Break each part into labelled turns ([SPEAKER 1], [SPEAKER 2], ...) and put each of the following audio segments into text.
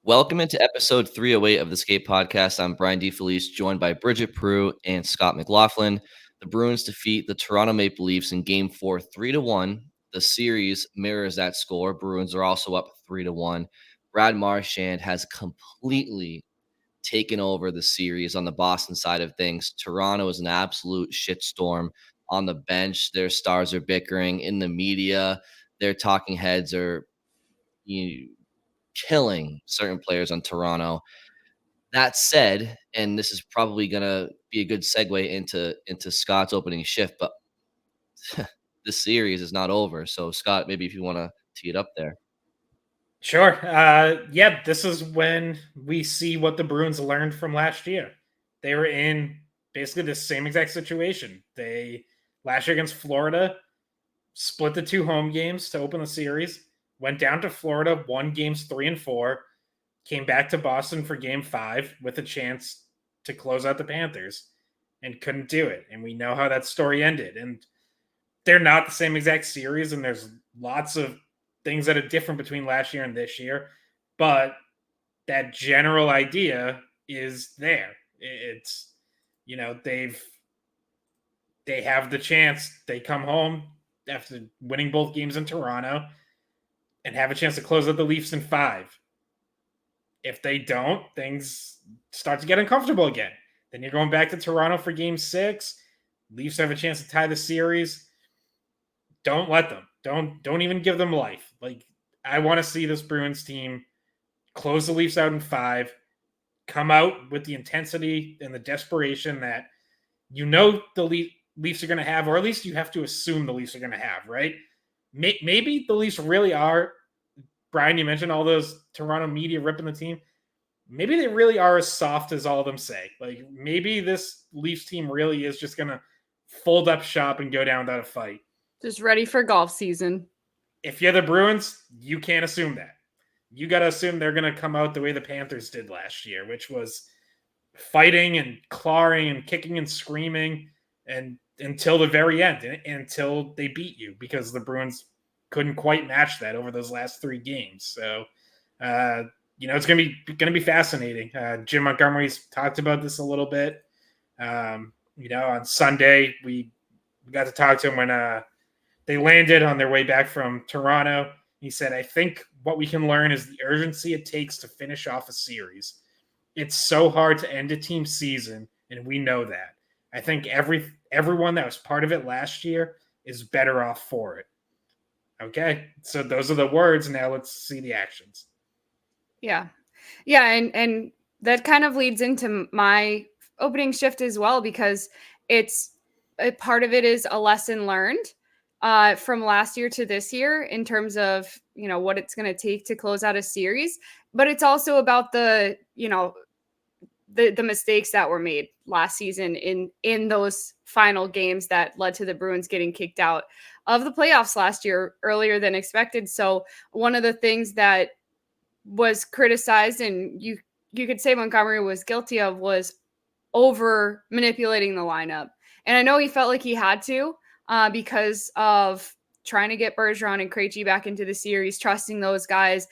[SPEAKER 1] Welcome into episode 308 of the Skate Podcast. I'm Brian DeFelice, joined by Bridget Prue and Scott McLaughlin. The Bruins defeat the Toronto Maple Leafs in Game 4, 3-1. The series mirrors that score. Bruins are also up 3-1. Brad Marchand has completely taken over the series on the Boston side of things. Toronto is an absolute shitstorm on the bench. Their stars are bickering in the media. Their talking heads are killing certain players on Toronto. That said, and this is probably gonna be a good segue into Scott's opening shift, but this series is not over. So Scott, maybe if you want to tee it up there.
[SPEAKER 2] Sure. Yeah, this is when we see what the Bruins learned from last year. They were in basically the same exact situation. They last year against Florida split the two home games to open the series, went down to Florida, won games 3 and 4, came back to Boston for game 5 with a chance to close out the Panthers and couldn't do it. And we know how that story ended. And they're not the same exact series, and there's lots of things that are different between last year and this year, but that general idea is there. It's they have the chance. They come home after winning both games in Toronto and have a chance to close out the Leafs in 5. If they don't, things start to get uncomfortable again. Then you're going back to Toronto for game 6. Leafs have a chance to tie the series. Don't let them. Don't even give them life. Like, I want to see this Bruins team close the Leafs out in 5, come out with the intensity and the desperation that the Leafs are going to have, or at least you have to assume the Leafs are going to have, right? Maybe the Leafs really are. Brian, you mentioned all those Toronto media ripping the team. Maybe they really are as soft as all of them say. Like, maybe this Leafs team really is just going to fold up shop and go down without a fight.
[SPEAKER 3] Just ready for golf season.
[SPEAKER 2] If you're the Bruins, you can't assume that. You got to assume they're going to come out the way the Panthers did last year, which was fighting and clawing and kicking and screaming and until the very end, until they beat you, because the Bruins couldn't quite match that over those last 3 games. So, it's going to be fascinating. Jim Montgomery's talked about this a little bit. On Sunday, we got to talk to him when they landed on their way back from Toronto. He said, I think what we can learn is the urgency it takes to finish off a series. It's so hard to end a team season, and we know that. I think everyone that was part of it last year is better off for it. Okay, so those are the words. Now let's see the actions.
[SPEAKER 3] Yeah. And that kind of leads into my opening shift as well, because it's a part of it is a lesson learned from last year to this year in terms of, what it's going to take to close out a series. But it's also about the mistakes that were made last season in those final games that led to the Bruins getting kicked out of the playoffs last year earlier than expected. So one of the things that was criticized, and you could say Montgomery was guilty of, was over manipulating the lineup. And I know he felt like he had to because of trying to get Bergeron and Krejci back into the series, trusting those guys,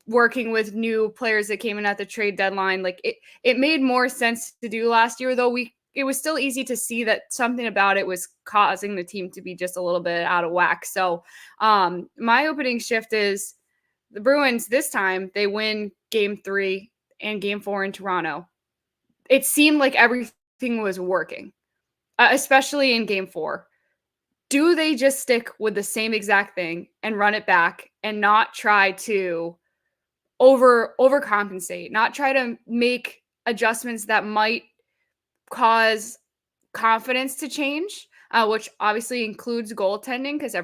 [SPEAKER 3] working with new players that came in at the trade deadline. Like it made more sense to do last year, though it was still easy to see that something about it was causing the team to be just a little bit out of whack. So my opening shift is the Bruins this time, they win game 3 and game 4 in Toronto. It seemed like everything was working, especially in game 4. Do they just stick with the same exact thing and run it back and not try to overcompensate, not try to make adjustments that might cause confidence to change, which obviously includes goaltending, because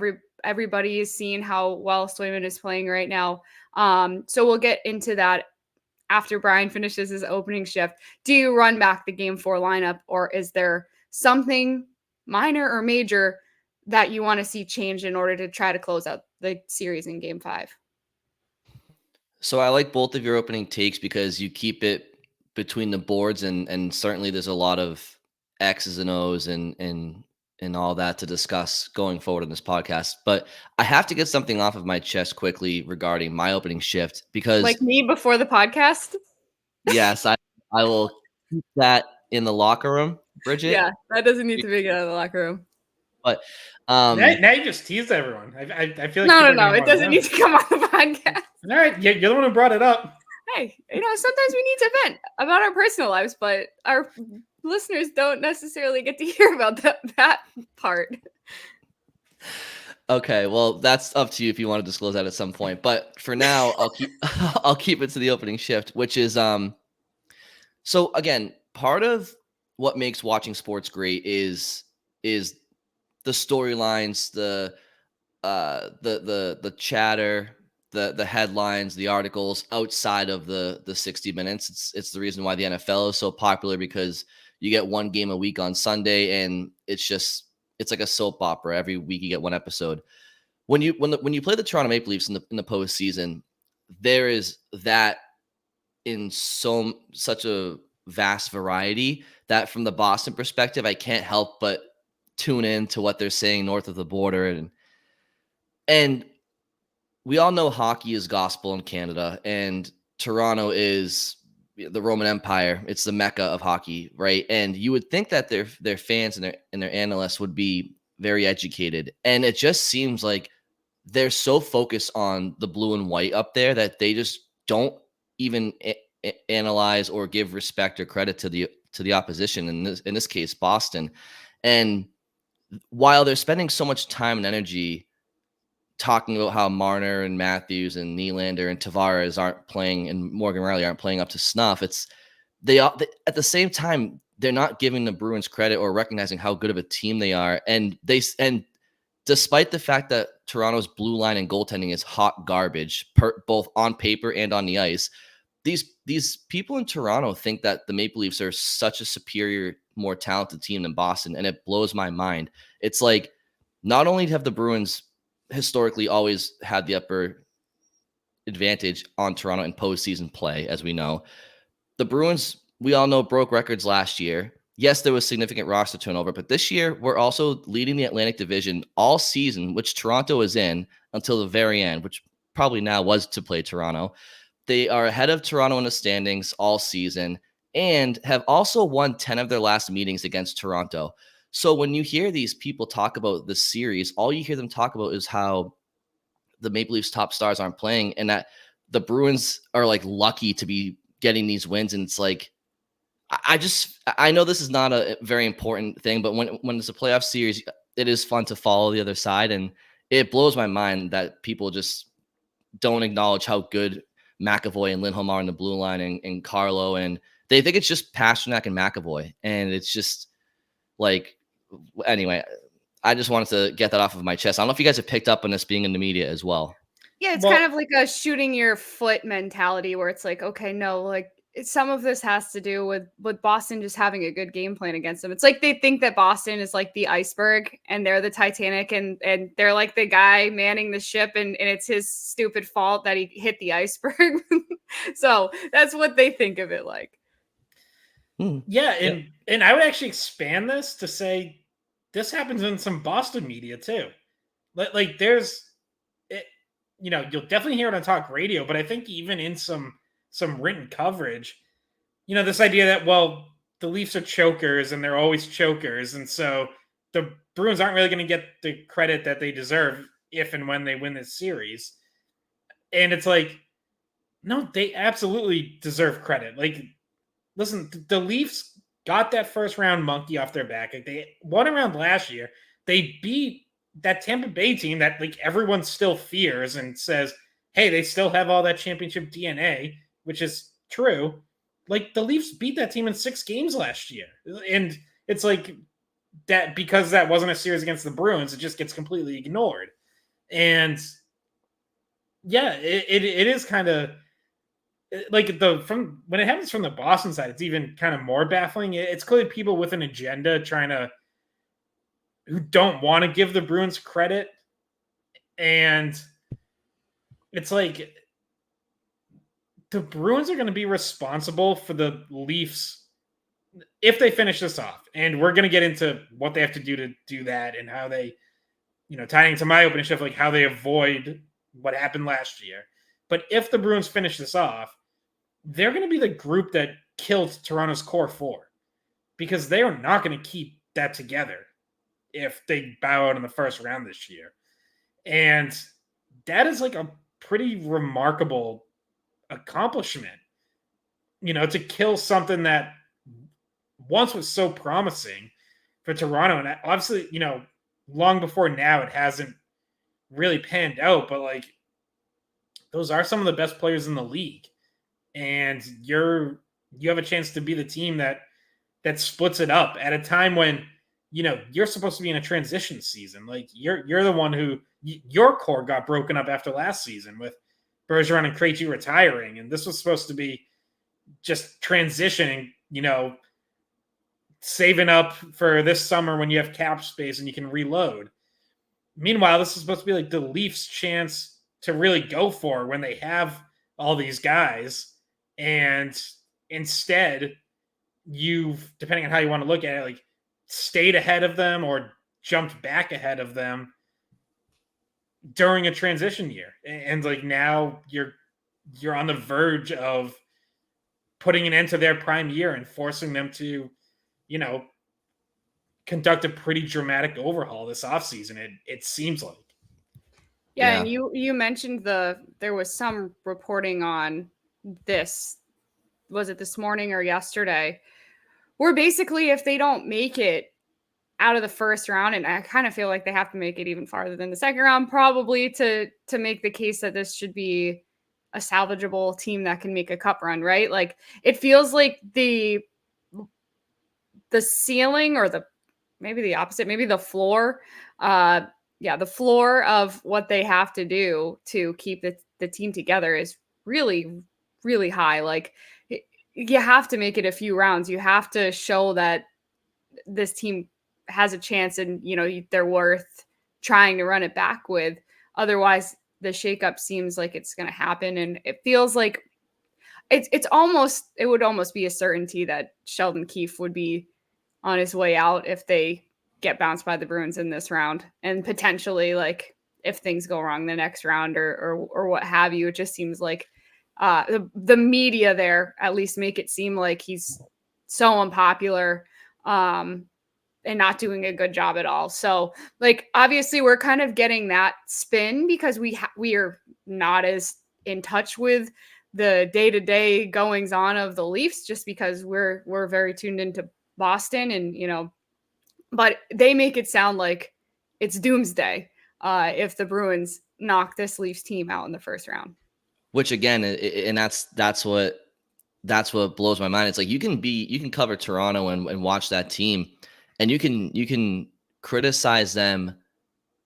[SPEAKER 3] everybody is seeing how well Swayman is playing right now. So we'll get into that after Brian finishes his opening shift. Do you run back the game 4 lineup, or is there something minor or major that you want to see change in order to try to close out the series in game 5?
[SPEAKER 1] So I like both of your opening takes because you keep it between the boards, and certainly there's a lot of X's and O's and and all that to discuss going forward in this podcast. But I have to get something off of my chest quickly regarding my opening shift because
[SPEAKER 3] Like me before the podcast.
[SPEAKER 1] yes, I will keep that in the locker room, Bridget.
[SPEAKER 3] Yeah, that doesn't need to be out of the locker room.
[SPEAKER 1] But
[SPEAKER 2] now you just teased everyone. I feel like
[SPEAKER 3] no, it doesn't need to come on the podcast.
[SPEAKER 2] All right, you're the one who brought it up.
[SPEAKER 3] Hey, sometimes we need to vent about our personal lives, but our listeners don't necessarily get to hear about that part.
[SPEAKER 1] Okay, well, that's up to you if you want to disclose that at some point. But for now, I'll keep it to the opening shift, which is so again, part of what makes watching sports great is the storylines, the chatter, the headlines, the articles outside of the 60 minutes. It's the reason why the NFL is so popular, because you get one game a week on Sunday, and it's like a soap opera. Every week you get one episode. When you play the Toronto Maple Leafs in the postseason, there is that in such a vast variety that from the Boston perspective, I can't help but tune in to what they're saying north of the border. And we all know hockey is gospel in Canada, and Toronto is the Roman Empire. It's the Mecca of hockey, right? And you would think that their fans and their analysts would be very educated, and it just seems like they're so focused on the blue and white up there that they just don't even analyze or give respect or credit to the opposition. In this case, Boston. And while they're spending so much time and energy talking about how Marner and Matthews and Nylander and Tavares aren't playing and Morgan Rielly aren't playing up to snuff, they at the same time they're not giving the Bruins credit or recognizing how good of a team they are. And despite the fact that Toronto's blue line and goaltending is hot garbage, both on paper and on the ice, these people in Toronto think that the Maple Leafs are such a superior, more talented team than Boston, and it blows my mind. It's like, not only have the Bruins historically always had the upper advantage on Toronto in postseason play, as we know, the Bruins, we all know, broke records last year. Yes, there was significant roster turnover, but this year we're also leading the Atlantic Division all season, which Toronto is in until the very end, which probably now was to play Toronto. They are ahead of Toronto in the standings all season and have also won 10 of their last meetings against Toronto. So when you hear these people talk about the series, all you hear them talk about is how the Maple Leafs top stars aren't playing and that the Bruins are like lucky to be getting these wins. And it's like, I know this is not a very important thing, but when it's a playoff series, it is fun to follow the other side. And it blows my mind that people just don't acknowledge how good McAvoy and Lindholm are in the blue line and Carlo. And they think it's just Pasternak and McAvoy. And it's just like, anyway, I just wanted to get that off of my chest. I don't know if you guys have picked up on this being in the media as well.
[SPEAKER 3] Yeah, it's kind of like a shooting your foot mentality where it's like, okay, no, like some of this has to do with Boston just having a good game plan against them. It's like they think that Boston is like the iceberg and they're the Titanic and they're like the guy manning the ship and it's his stupid fault that he hit the iceberg. So that's what they think of it like.
[SPEAKER 2] Yeah, and I would actually expand this to say this happens in some Boston media too. Like there's, you'll definitely hear it on talk radio, but I think even in some written coverage, this idea that, well, the Leafs are chokers and they're always chokers. And so the Bruins aren't really going to get the credit that they deserve if and when they win this series. And it's like, no, they absolutely deserve credit. Like, listen, the Leafs got that first round monkey off their back. Like, they won around last year. They beat that Tampa Bay team that like everyone still fears and says, hey, they still have all that championship DNA, which is true. Like the Leafs beat that team in 6 games last year. And it's like that because that wasn't a series against the Bruins, it just gets completely ignored. And yeah, it is kind of like from when it happens from the Boston side, it's even kind of more baffling. It's clearly people with an agenda who don't want to give the Bruins credit. And it's like the Bruins are going to be responsible for the Leafs if they finish this off, and we're going to get into what they have to do that and how they, tying into my opening shift, like how they avoid what happened last year. But if the Bruins finish this off, they're going to be the group that killed Toronto's core four, because they are not going to keep that together if they bow out in the first round this year. And that is like a pretty remarkable accomplishment, to kill something that once was so promising for Toronto. And obviously, long before now, it hasn't really panned out, but like those are some of the best players in the league. And you have a chance to be the team that splits it up at a time when, you're supposed to be in a transition season. Like you're the one who your core got broken up after last season with Bergeron and Krejci retiring. And this was supposed to be just transitioning, saving up for this summer when you have cap space and you can reload. Meanwhile, this is supposed to be like the Leafs' chance to really go for when they have all these guys. And instead, you've, depending on how you want to look at it, like stayed ahead of them or jumped back ahead of them during a transition year. And like now you're on the verge of putting an end to their prime year and forcing them to, conduct a pretty dramatic overhaul this offseason. It seems like.
[SPEAKER 3] Yeah, and you mentioned there was some reporting on this. Was it this morning or yesterday? Where basically, if they don't make it out of the first round, and I kind of feel like they have to make it even farther than the second round, probably to make the case that this should be a salvageable team that can make a cup run, right? Like it feels like the ceiling, or maybe the opposite, maybe the floor. The floor of what they have to do to keep the team together is really, really high. Like you have to make it a few rounds. You have to show that this team has a chance and, they're worth trying to run it back with. Otherwise, the shakeup seems like it's going to happen. And it feels like it would almost be a certainty that Sheldon Keefe would be on his way out if they get bounced by the Bruins in this round, and potentially like if things go wrong the next round or what have you. It just seems like the media there at least make it seem like he's so unpopular and not doing a good job at all. So like obviously we're kind of getting that spin because we are not as in touch with the day-to-day goings on of the Leafs, just because we're very tuned into Boston, and but they make it sound like it's doomsday if the Bruins knock this Leafs team out in the first round.
[SPEAKER 1] Which again, and that's what blows my mind. It's like you can cover Toronto and watch that team, and you can criticize them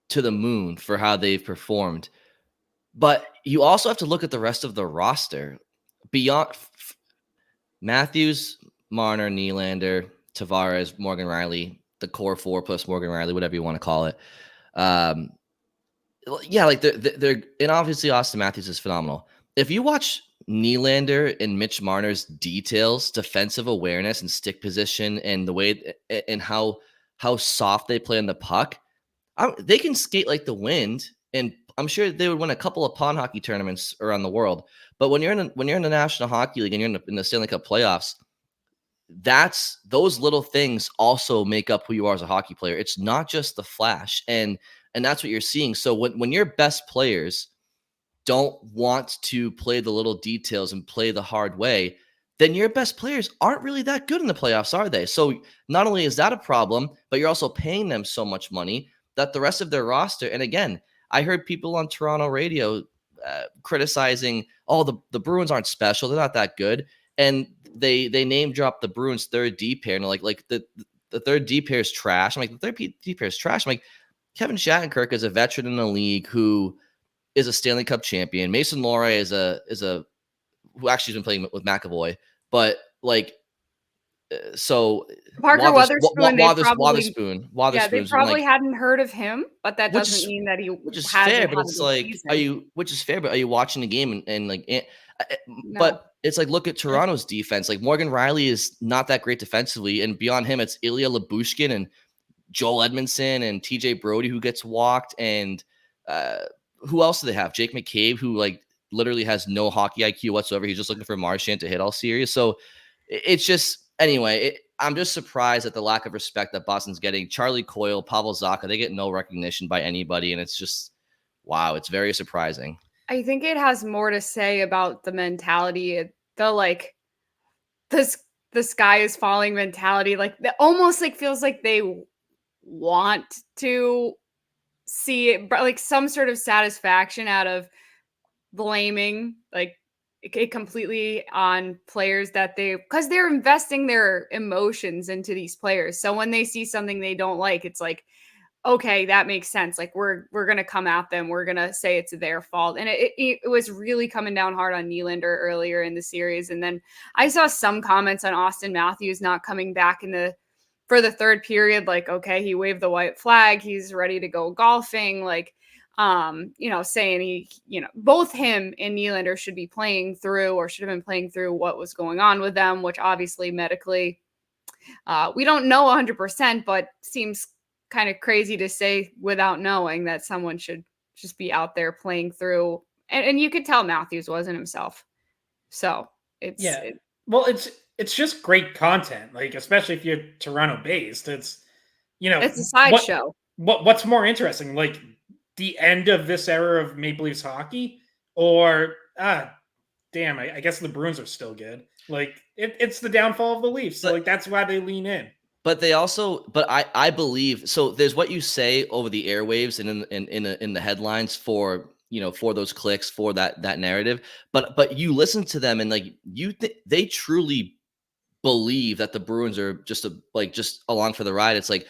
[SPEAKER 1] to the moon for how they've performed, but you also have to look at the rest of the roster beyond Matthews, Marner, Nylander, Tavares, Morgan Riley, the core four plus Morgan Riley, whatever you want to call it. Like they're and obviously Austin Matthews is phenomenal. If you watch Nylander and Mitch Marner's details, defensive awareness and stick position, and the way and how soft they play on the puck, they can skate like the wind, and I'm sure they would win a couple of pond hockey tournaments around the world. But when you're in the National Hockey League and you're in the Stanley Cup playoffs, those little things also make up who you are as a hockey player. It's not just the flash, and that's what you're seeing. So when your best players don't want to play the little details and play the hard way, then your best players aren't really that good in the playoffs, are they? So not only is that a problem, but you're also paying them so much money that the rest of their roster, and again, I heard people on Toronto radio criticizing, the Bruins aren't special, they're not that good, and they name drop the Bruins third D pair, and like the third D pair is trash. I'm like, the third D pair is trash. I'm like, Kevin Shattenkirk is a veteran in the league who is a Stanley Cup champion. Mason Lohrei is a who actually has been playing with McAvoy, but like So
[SPEAKER 3] Parker Wotherspoon, they
[SPEAKER 1] Wotherspoon's
[SPEAKER 3] probably
[SPEAKER 1] like,
[SPEAKER 3] hadn't heard of him, but that
[SPEAKER 1] which
[SPEAKER 3] doesn't
[SPEAKER 1] is
[SPEAKER 3] mean that he
[SPEAKER 1] which is
[SPEAKER 3] hasn't
[SPEAKER 1] fair,
[SPEAKER 3] had
[SPEAKER 1] but
[SPEAKER 3] a
[SPEAKER 1] it's
[SPEAKER 3] good
[SPEAKER 1] like,
[SPEAKER 3] season.
[SPEAKER 1] which is fair, but are you watching the game and like,
[SPEAKER 3] No.
[SPEAKER 1] but it's like, look at Toronto's defense. Like Morgan Riley is not that great defensively, and beyond him, it's Ilya Lyubushkin and Joel Edmondson and TJ Brody who gets walked, and who else do they have? Jake McCabe, who like literally has no hockey IQ whatsoever. He's just looking for Marchand to hit all series. So it's just anyway. I'm just surprised at the lack of respect that Boston's getting. Charlie Coyle, Pavel Zacha, they get no recognition by anybody, and it's just wow. It's very surprising.
[SPEAKER 3] I think it has more to say about the mentality, the like this the sky is falling mentality. Like that almost like feels like they want to see it, but like some sort of satisfaction out of blaming like it completely on players that because they're investing their emotions into these players. So when they see something they don't like, it's like, okay, that makes sense. Like we're gonna come at them. We're gonna say it's their fault. And it was really coming down hard on Nylander earlier in the series. And then I saw some comments on Austin Matthews not coming back for the third period. Like, okay, he waved the white flag. He's ready to go golfing. Like, saying both him and Nylander should be playing through or should have been playing through what was going on with them, which obviously medically we don't know 100%, but seems kind of crazy to say without knowing that someone should just be out there playing through. And you could tell Matthews wasn't himself. So
[SPEAKER 2] it's just great content, like especially if you're Toronto based. It's
[SPEAKER 3] it's a sideshow.
[SPEAKER 2] What's more interesting, like the end of this era of Maple Leafs hockey, or damn, I guess the Bruins are still good. Like it's the downfall of the Leafs. So like that's why they lean in.
[SPEAKER 1] But they also, but I believe so. There's what you say over the airwaves and in the headlines for for those clicks for that narrative. But you listen to them and like they truly believe that the Bruins are just along for the ride. It's like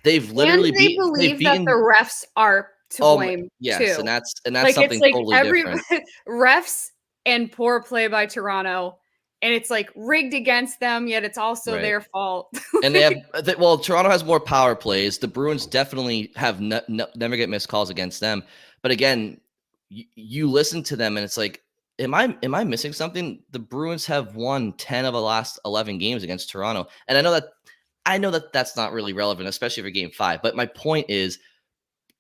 [SPEAKER 1] they've literally
[SPEAKER 3] believe that the refs are to blame
[SPEAKER 1] yes,
[SPEAKER 3] too.
[SPEAKER 1] and that's
[SPEAKER 3] like,
[SPEAKER 1] something
[SPEAKER 3] it's like
[SPEAKER 1] totally different.
[SPEAKER 3] Refs and poor play by Toronto. And it's like rigged against them, yet it's also their fault.
[SPEAKER 1] And they have, Toronto has more power plays. The Bruins definitely have never get missed calls against them. But again, you listen to them and it's like, am I missing something? The Bruins have won 10 of the last 11 games against Toronto. And I know that that's not really relevant, especially for game 5. But my point is,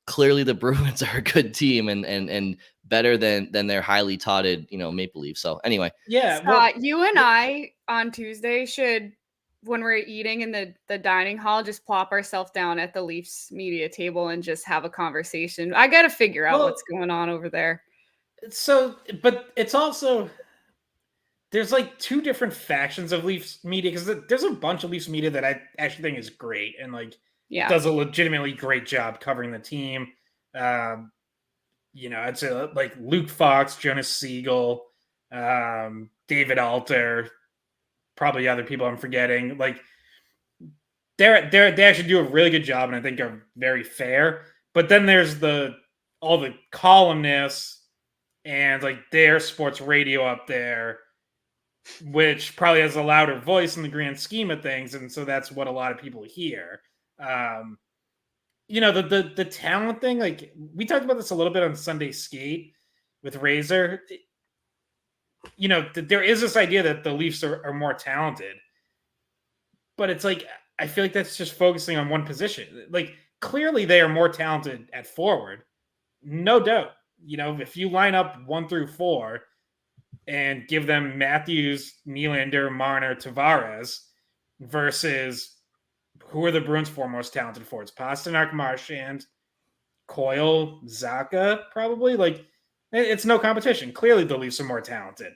[SPEAKER 1] clearly the Bruins are a good team and better than their highly touted, Maple Leafs. So anyway,
[SPEAKER 3] Scott, you and I on Tuesday should, when we're eating in the dining hall, just plop ourselves down at the Leafs media table and just have a conversation. I got to figure out what's going on over there.
[SPEAKER 2] So, but it's also, there's like two different factions of Leafs media, because there's a bunch of Leafs media that I actually think is great and like does a legitimately great job covering the team. I'd say like Luke Fox, Jonas Siegel, David Alter, probably other people I'm forgetting. Like they actually do a really good job, and I think are very fair. But then there's all the columnists and like their sports radio up there, which probably has a louder voice in the grand scheme of things, and so that's what a lot of people hear. The talent thing, like we talked about this a little bit on Sunday Skate with Razor. There is this idea that the Leafs are more talented, but it's like I feel like that's just focusing on one position. Like clearly they are more talented at forward, no doubt. If you line up 1 through 4 and give them Matthews, Nylander, Marner, Tavares versus who are the Bruins' 4 most talented forwards? Pasternak, Marchand, Coyle, Zacha, probably. Like, it's no competition. Clearly, the Leafs are more talented.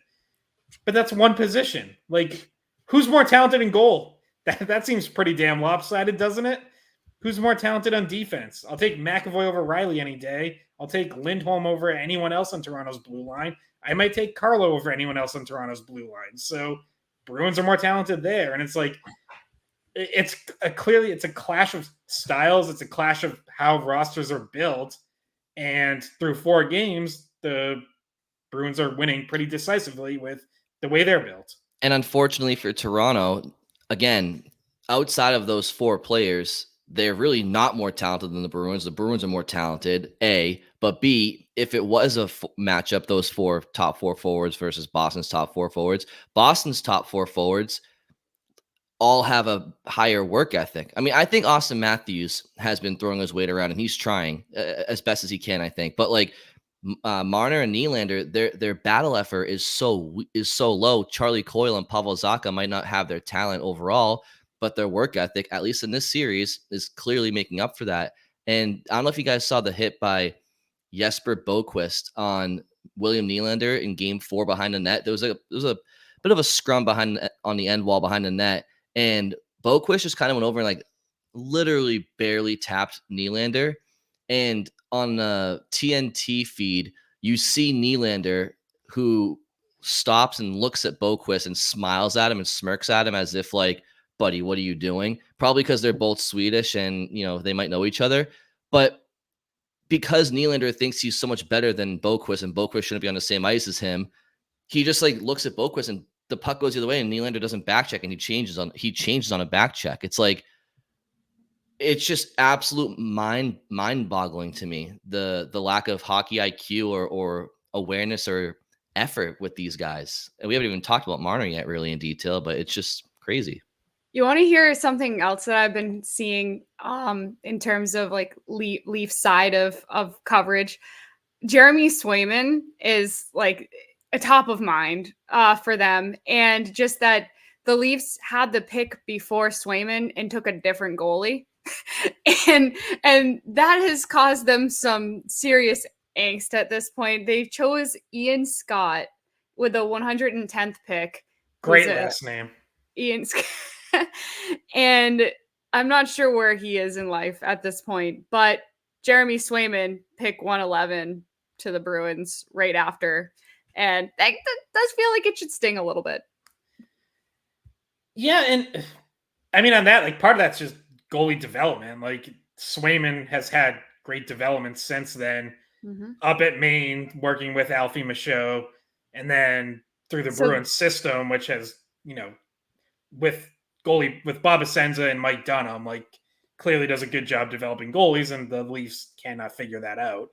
[SPEAKER 2] But that's one position. Like, who's more talented in goal? That seems pretty damn lopsided, doesn't it? Who's more talented on defense? I'll take McAvoy over Riley any day. I'll take Lindholm over anyone else on Toronto's blue line. I might take Carlo over anyone else on Toronto's blue line. So, Bruins are more talented there. And it's like, it's a clash of styles. It's a clash of how rosters are built. And through 4 games, the Bruins are winning pretty decisively with the way they're built.
[SPEAKER 1] And unfortunately for Toronto, again, outside of those 4 players, they're really not more talented than the Bruins. The Bruins are more talented, A. But B, if it was a matchup, those top 4 forwards versus Boston's top 4 forwards, Boston's top 4 forwards all have a higher work ethic. I mean, I think Austin Matthews has been throwing his weight around, and he's trying as best as he can, I think. But like Marner and Nylander, their battle effort is so low. Charlie Coyle and Pavel Zacha might not have their talent overall, but their work ethic, at least in this series, is clearly making up for that. And I don't know if you guys saw the hit by Jesper Boquist on William Nylander in Game 4 behind the net. There was a bit of a scrum on the end wall behind the net, and Boquist just kind of went over and like literally barely tapped Nylander. And on the TNT feed, you see Nylander, who stops and looks at Boquist and smiles at him and smirks at him as if like, buddy, what are you doing? Probably because they're both Swedish and, they might know each other. But because Nylander thinks he's so much better than Boquist and Boquist shouldn't be on the same ice as him, he just like looks at Boquist and the puck goes the other way and Nylander doesn't back check and he changes on a back check. It's like, it's just absolute mind boggling to me. The lack of hockey IQ or awareness or effort with these guys. And we haven't even talked about Marner yet really in detail, but it's just crazy.
[SPEAKER 3] You want to hear something else that I've been seeing in terms of like Leaf side of coverage? Jeremy Swayman is like a top of mind for them. And just that the Leafs had the pick before Swayman and took a different goalie. and that has caused them some serious angst at this point. They chose Ian Scott with the 110th pick.
[SPEAKER 2] Great last name.
[SPEAKER 3] Ian Scott. And I'm not sure where he is in life at this point, but Jeremy Swayman pick 111 to the Bruins right after. And that does feel like it should sting a little bit.
[SPEAKER 2] Yeah, and I mean on that, like part of that's just goalie development. Like Swayman has had great development since then. Up at Maine, working with Alfie Michaud, and then through the Bruins system, which has, with Bob Essenza and Mike Dunham, like clearly does a good job developing goalies, and the Leafs cannot figure that out.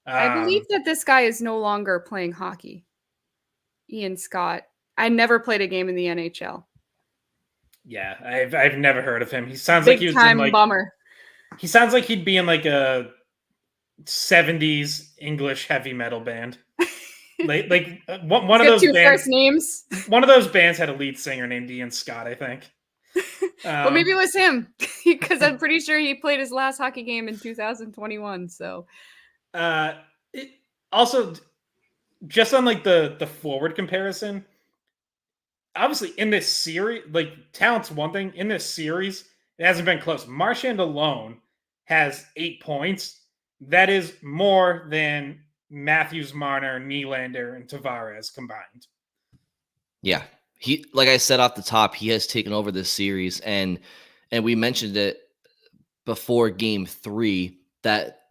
[SPEAKER 3] I believe that this guy is no longer playing hockey. Ian Scott. I never played a game in the NHL.
[SPEAKER 2] Yeah, I've never heard of him. He sounds
[SPEAKER 3] Big
[SPEAKER 2] like he was
[SPEAKER 3] time
[SPEAKER 2] in like
[SPEAKER 3] bummer.
[SPEAKER 2] He sounds like he'd be in like a 70s English heavy metal band. Like one of those bands.
[SPEAKER 3] First names.
[SPEAKER 2] One of those bands had a lead singer named Ian Scott, I think.
[SPEAKER 3] Well, maybe it was him because I'm pretty sure he played his last hockey game in 2021. So,
[SPEAKER 2] also, just on like the forward comparison, obviously in this series, like talent's one thing. In this series, it hasn't been close. Marchand alone has 8 points. That is more than Matthews, Marner, Nylander, and Tavares combined.
[SPEAKER 1] Yeah. He, like I said off the top, he has taken over this series, and we mentioned it before Game 3 that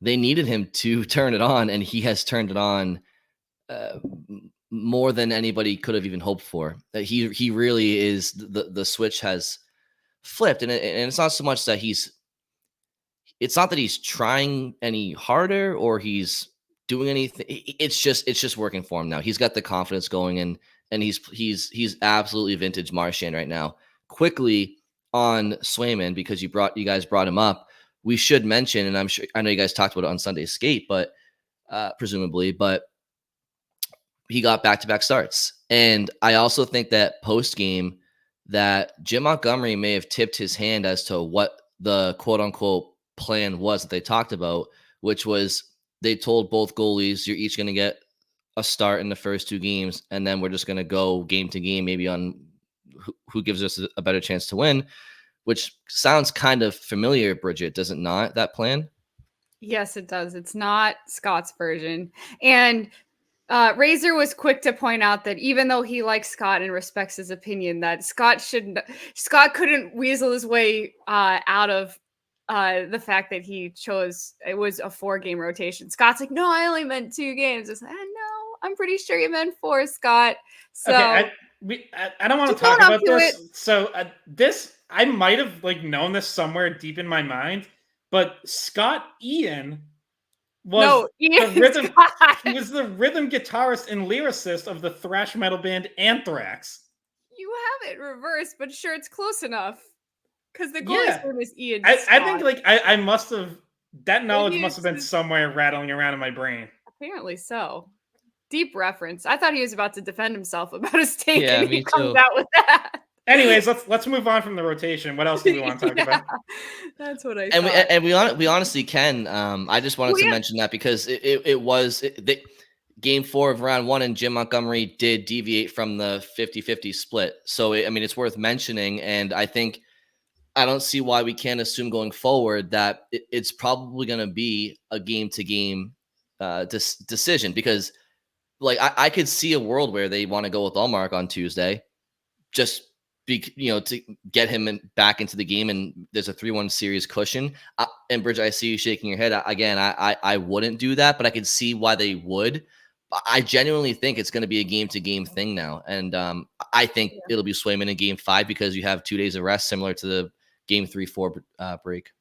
[SPEAKER 1] they needed him to turn it on, and he has turned it on more than anybody could have even hoped for. That he really is the switch has flipped, and it's not so much that it's not that he's trying any harder or he's doing anything. It's just working for him now. He's got the confidence going in. And he's absolutely vintage Marchand right now. Quickly on Swayman, because you guys brought him up, we should mention, and I know you guys talked about it on Sunday Skate, but presumably, but he got back-to-back starts. And I also think that post-game that Jim Montgomery may have tipped his hand as to what the quote-unquote plan was that they talked about, which was they told both goalies, you're each going to get a start in the first 2 games, and then we're just going to go game to game, maybe on who gives us a better chance to win, which sounds kind of familiar, Bridget, does it not, that plan?
[SPEAKER 3] Yes, it does. It's not Scott's version. And Razor was quick to point out that even though he likes Scott and respects his opinion, that Scott couldn't weasel his way out of the fact that he chose, it was a 4-game rotation. Scott's like, no, I only meant 2 games. It's like, no, I'm pretty sure you meant 4, Scott. So
[SPEAKER 2] Okay, I don't want to
[SPEAKER 3] just
[SPEAKER 2] talk
[SPEAKER 3] own up
[SPEAKER 2] about
[SPEAKER 3] to
[SPEAKER 2] this.
[SPEAKER 3] it.
[SPEAKER 2] So this I might have like known this somewhere deep in my mind, but Scott Ian was
[SPEAKER 3] No,
[SPEAKER 2] the
[SPEAKER 3] Ian
[SPEAKER 2] rhythm.
[SPEAKER 3] Scott.
[SPEAKER 2] He was the rhythm guitarist and lyricist of the thrash metal band Anthrax.
[SPEAKER 3] You have it reversed, but sure, it's close enough. Because the goalie's
[SPEAKER 2] Yeah,
[SPEAKER 3] name is Ian
[SPEAKER 2] I
[SPEAKER 3] Scott.
[SPEAKER 2] think like I must have that knowledge
[SPEAKER 3] Maybe
[SPEAKER 2] must have
[SPEAKER 3] it's
[SPEAKER 2] been somewhere rattling around in my brain.
[SPEAKER 3] apparently so. Deep reference. I thought he was about to defend himself about his take,
[SPEAKER 1] Yeah,
[SPEAKER 3] and he
[SPEAKER 1] me
[SPEAKER 3] comes
[SPEAKER 1] too.
[SPEAKER 3] out with that.
[SPEAKER 2] Anyways, let's move on from the rotation. What else do we want to talk
[SPEAKER 3] Yeah,
[SPEAKER 2] about?
[SPEAKER 3] that's what I
[SPEAKER 1] And
[SPEAKER 3] thought.
[SPEAKER 1] we honestly can. I just wanted
[SPEAKER 3] Well,
[SPEAKER 1] to
[SPEAKER 3] yeah,
[SPEAKER 1] mention that because it was game 4 of round 1, and Jim Montgomery did deviate from the 50-50 split. So I mean, it's worth mentioning, and I don't see why we can't assume going forward that it's probably going to be a game to game decision, because like I could see a world where they want to go with Allmark on Tuesday, just to get him back into the game, and there's a 3-1 series cushion. And Bridge, I see you shaking your head. Again, I wouldn't do that, but I could see why they would. I genuinely think it's going to be a game to game thing now, and I think
[SPEAKER 3] yeah.
[SPEAKER 1] it'll be Swayman in game 5 because you have 2 days of rest, similar to the game 3-4 break.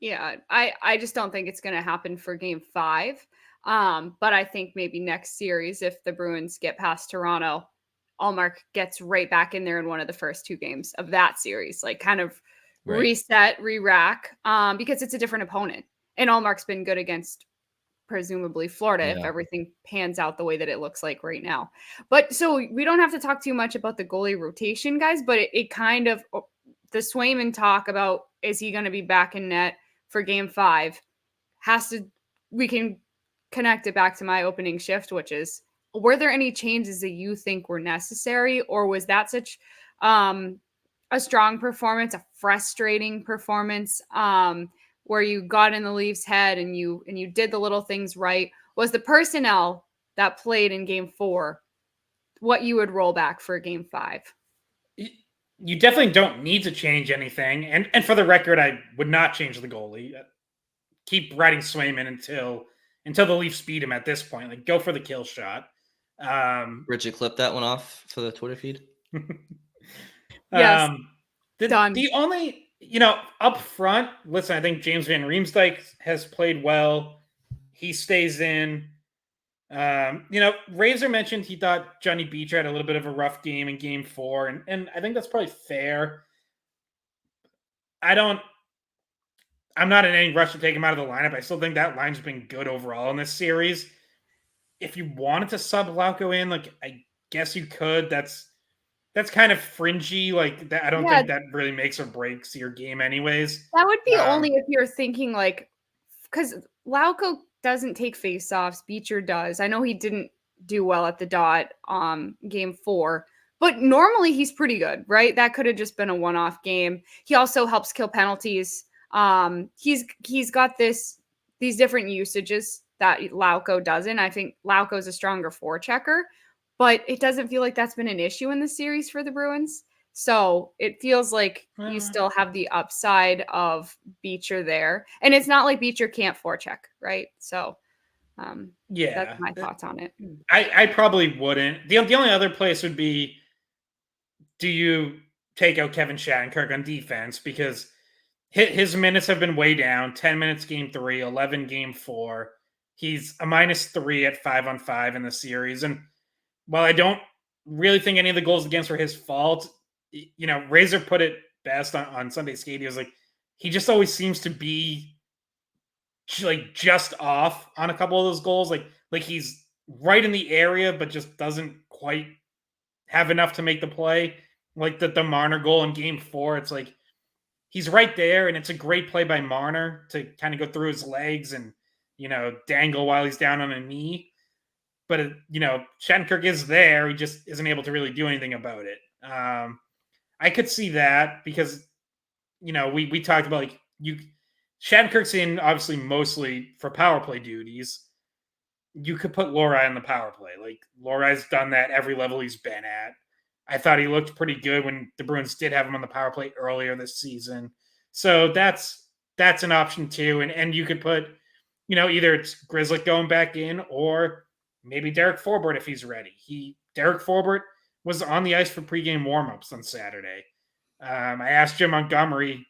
[SPEAKER 3] Yeah, I just don't think it's going to happen for game 5. But I think maybe next series, if the Bruins get past Toronto, Allmark gets right back in there in one of the first 2 games of that series, like kind of
[SPEAKER 1] Right.
[SPEAKER 3] reset, re-rack, because it's a different opponent. And Allmark's been good against presumably Florida if
[SPEAKER 1] Yeah.
[SPEAKER 3] everything pans out the way that it looks like right now. But so we don't have to talk too much about the goalie rotation, guys, but it kind of the Swayman talk about is he going to be back in net for game 5 we can connect it back to my opening shift, which is, were there any changes that you think were necessary, or was that such a strong performance, a frustrating performance, where you got in the Leafs' head and you did the little things right? Was the personnel that played in game 4 what you would roll back for game 5?
[SPEAKER 2] You definitely don't need to change anything, and for the record, I would not change the goalie. Keep riding Swayman until the Leafs beat him. At this point, like, go for the kill shot.
[SPEAKER 1] Bridget, clip that one off for the Twitter feed.
[SPEAKER 3] Yes, done.
[SPEAKER 2] The only, up front, listen, I think James Van Riemsdyk has played well. He stays in. Razor mentioned he thought Johnny Beecher had a little bit of a rough game in game 4, and I think that's probably fair. I'm not in any rush to take him out of the lineup. I still think that line's been good overall in this series. If you wanted to sub Lauko in, like, I guess you could. That's kind of fringy. Like, that, I don't
[SPEAKER 3] Yeah,
[SPEAKER 2] think that really makes or breaks your game, anyways.
[SPEAKER 3] that would be only if you're thinking like, because Lauko doesn't take faceoffs. Beecher does. I know he didn't do well at the dot game 4, but normally he's pretty good, right? That could have just been a one-off game. He also helps kill penalties. He's got these different usages that Lauko doesn't. I think Lauko's a stronger forechecker, but it doesn't feel like that's been an issue in the series for the Bruins. So it feels like you still have the upside of Beecher there. And it's not like Beecher can't forecheck, right? So
[SPEAKER 2] Yeah,
[SPEAKER 3] that's my thoughts on it.
[SPEAKER 2] I probably wouldn't. The only other place would be, do you take out Kevin Shattenkirk on defense? Because his minutes have been way down. 10 minutes game 3, 11 game 4. He's a -3 at 5-on-5 in the series. And while I don't really think any of the goals against were his fault, Razor put it best on Sunday Skate. He was like, he just always seems to be like just off on a couple of those goals. Like he's right in the area, but just doesn't quite have enough to make the play. Like the Marner goal in game 4, it's like he's right there, and it's a great play by Marner to kind of go through his legs and, dangle while he's down on a knee. But, Shattenkirk is there. He just isn't able to really do anything about it. I could see that because, we talked about, like, Shattenkirk's in, obviously, mostly for power play duties. You could put Lohrei on the power play. Like, Lohrai's done that every level he's been at. I thought he looked pretty good when the Bruins did have him on the power play earlier this season. So that's an option too. And you could put, either it's Grizzly going back in, or Maybe Derek Forbort if he's ready. Derek Forbort was on the ice for pregame warmups on Saturday. I asked Jim Montgomery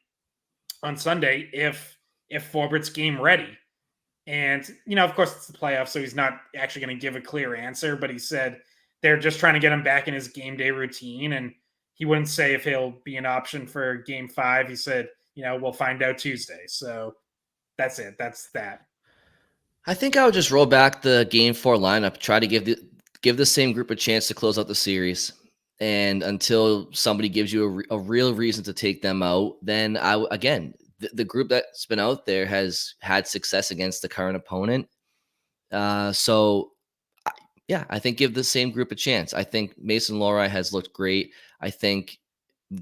[SPEAKER 2] on Sunday if Forbort's game ready. And, of course, it's the playoffs, so he's not actually going to give a clear answer. But he said they're just trying to get him back in his game day routine. And he wouldn't say if he'll be an option for game 5. He said, we'll find out Tuesday. So that's it. That's that.
[SPEAKER 1] I think I would just roll back the game 4 lineup, try to give the same group a chance to close out the series. And until somebody gives you a real reason to take them out, then the group that's been out there has had success against the current opponent. I think give the same group a chance. I think Mason Lohrei has looked great. I think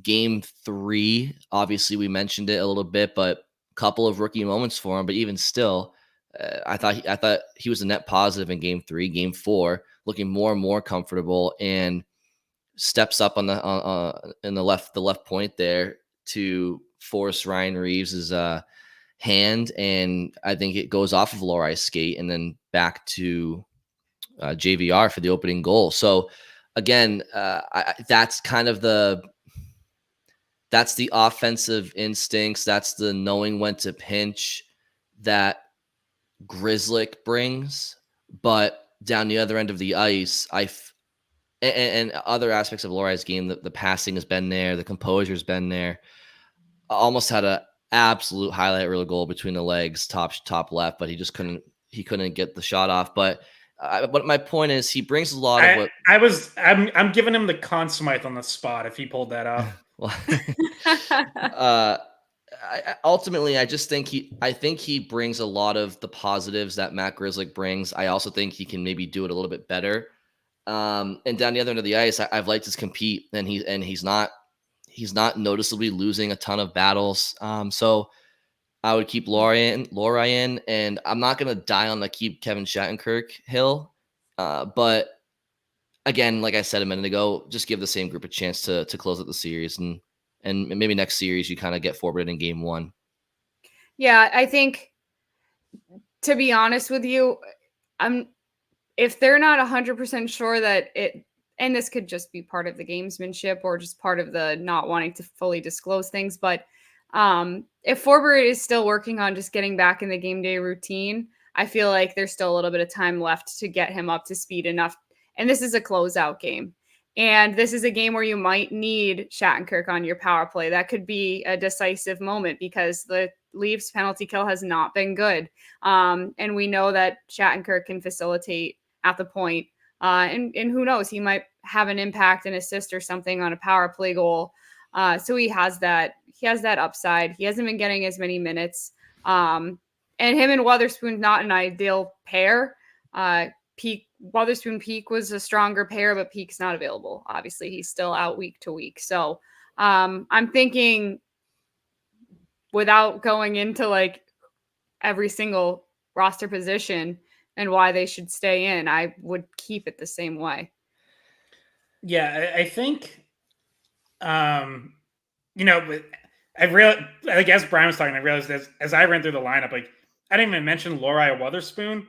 [SPEAKER 1] game 3, obviously we mentioned it a little bit, but a couple of rookie moments for him. But even still, I thought he was a net positive in game 3. Game 4, looking more and more comfortable and steps up on the in the left point there to force Ryan Reeves' hand, and I think it goes off of Lohrei's skate and then back to JVR for the opening goal. So again, that's kind of that's the offensive instincts. That's the knowing when to pinch that Grzelcyk brings. But down the other end of the ice, and other aspects of Lohrei's game, the passing has been there, the composure's been there. Almost had an absolute highlight reel goal between the legs, top left, but he just couldn't get the shot off. But my point is, he brings a lot of what
[SPEAKER 2] I'm giving him the Conn Smythe on the spot if he pulled that off.
[SPEAKER 1] Ultimately, I think he brings a lot of the positives that Matt Grzelcyk brings. I also think he can maybe do it a little bit better. And down the other end of the ice, I've liked his compete, and he's not noticeably losing a ton of battles. So I would keep Lohrei in, and I'm not gonna die on the keep Kevin Shattenkirk hill. But again, like I said a minute ago, just give the same group a chance to close out the series, and maybe next series you kind of get forward in game 1.
[SPEAKER 3] Yeah, I think, to be honest with you, if they're not 100% sure that it, and this could just be part of the gamesmanship or just part of the not wanting to fully disclose things, but if Forbort is still working on just getting back in the game day routine, I feel like there's still a little bit of time left to get him up to speed enough. And this is a closeout game. And this is a game where you might need Shattenkirk on your power play. That could be a decisive moment because the Leafs penalty kill has not been good. And we know that Shattenkirk can facilitate at the point. And who knows, he might have an impact, an assist or something on a power play goal. So he has that upside. He hasn't been getting as many minutes. And him and Wotherspoon, not an ideal pair. Wotherspoon Peak was a stronger pair, but Peak's not available. Obviously, he's still out week to week. So I'm thinking, without going into like every single roster position and why they should stay in, I would keep it the same way.
[SPEAKER 2] Yeah, I think, I realized, like, as Brian was talking, I realized as I ran through the lineup, like, I didn't even mention Lohrei or Wotherspoon.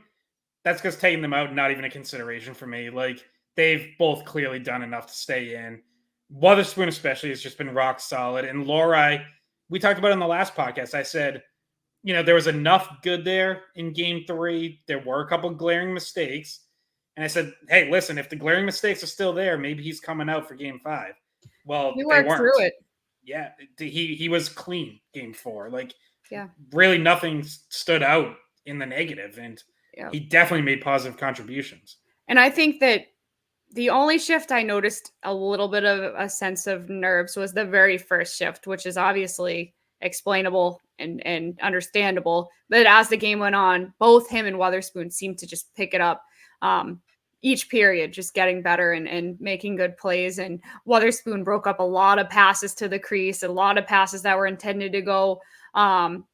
[SPEAKER 2] That's because taking them out, not even a consideration for me. Like, they've both clearly done enough to stay in. Wotherspoon especially has just been rock solid. And Lohrei, we talked about it in the last podcast. I said, there was enough good there in game 3. There were a couple glaring mistakes. And I said, hey, listen, if the glaring mistakes are still there, maybe he's coming out for game 5. Well,
[SPEAKER 3] he worked through it.
[SPEAKER 2] Yeah, he was clean game 4. Like,
[SPEAKER 3] yeah,
[SPEAKER 2] really nothing stood out in the negative. And he definitely made positive contributions.
[SPEAKER 3] And I think that the only shift I noticed a little bit of a sense of nerves was the very first shift, which is obviously explainable and understandable. But as the game went on, both him and Wotherspoon seemed to just pick it up each period, just getting better and making good plays. And Wotherspoon broke up a lot of passes to the crease, a lot of passes that were intended to go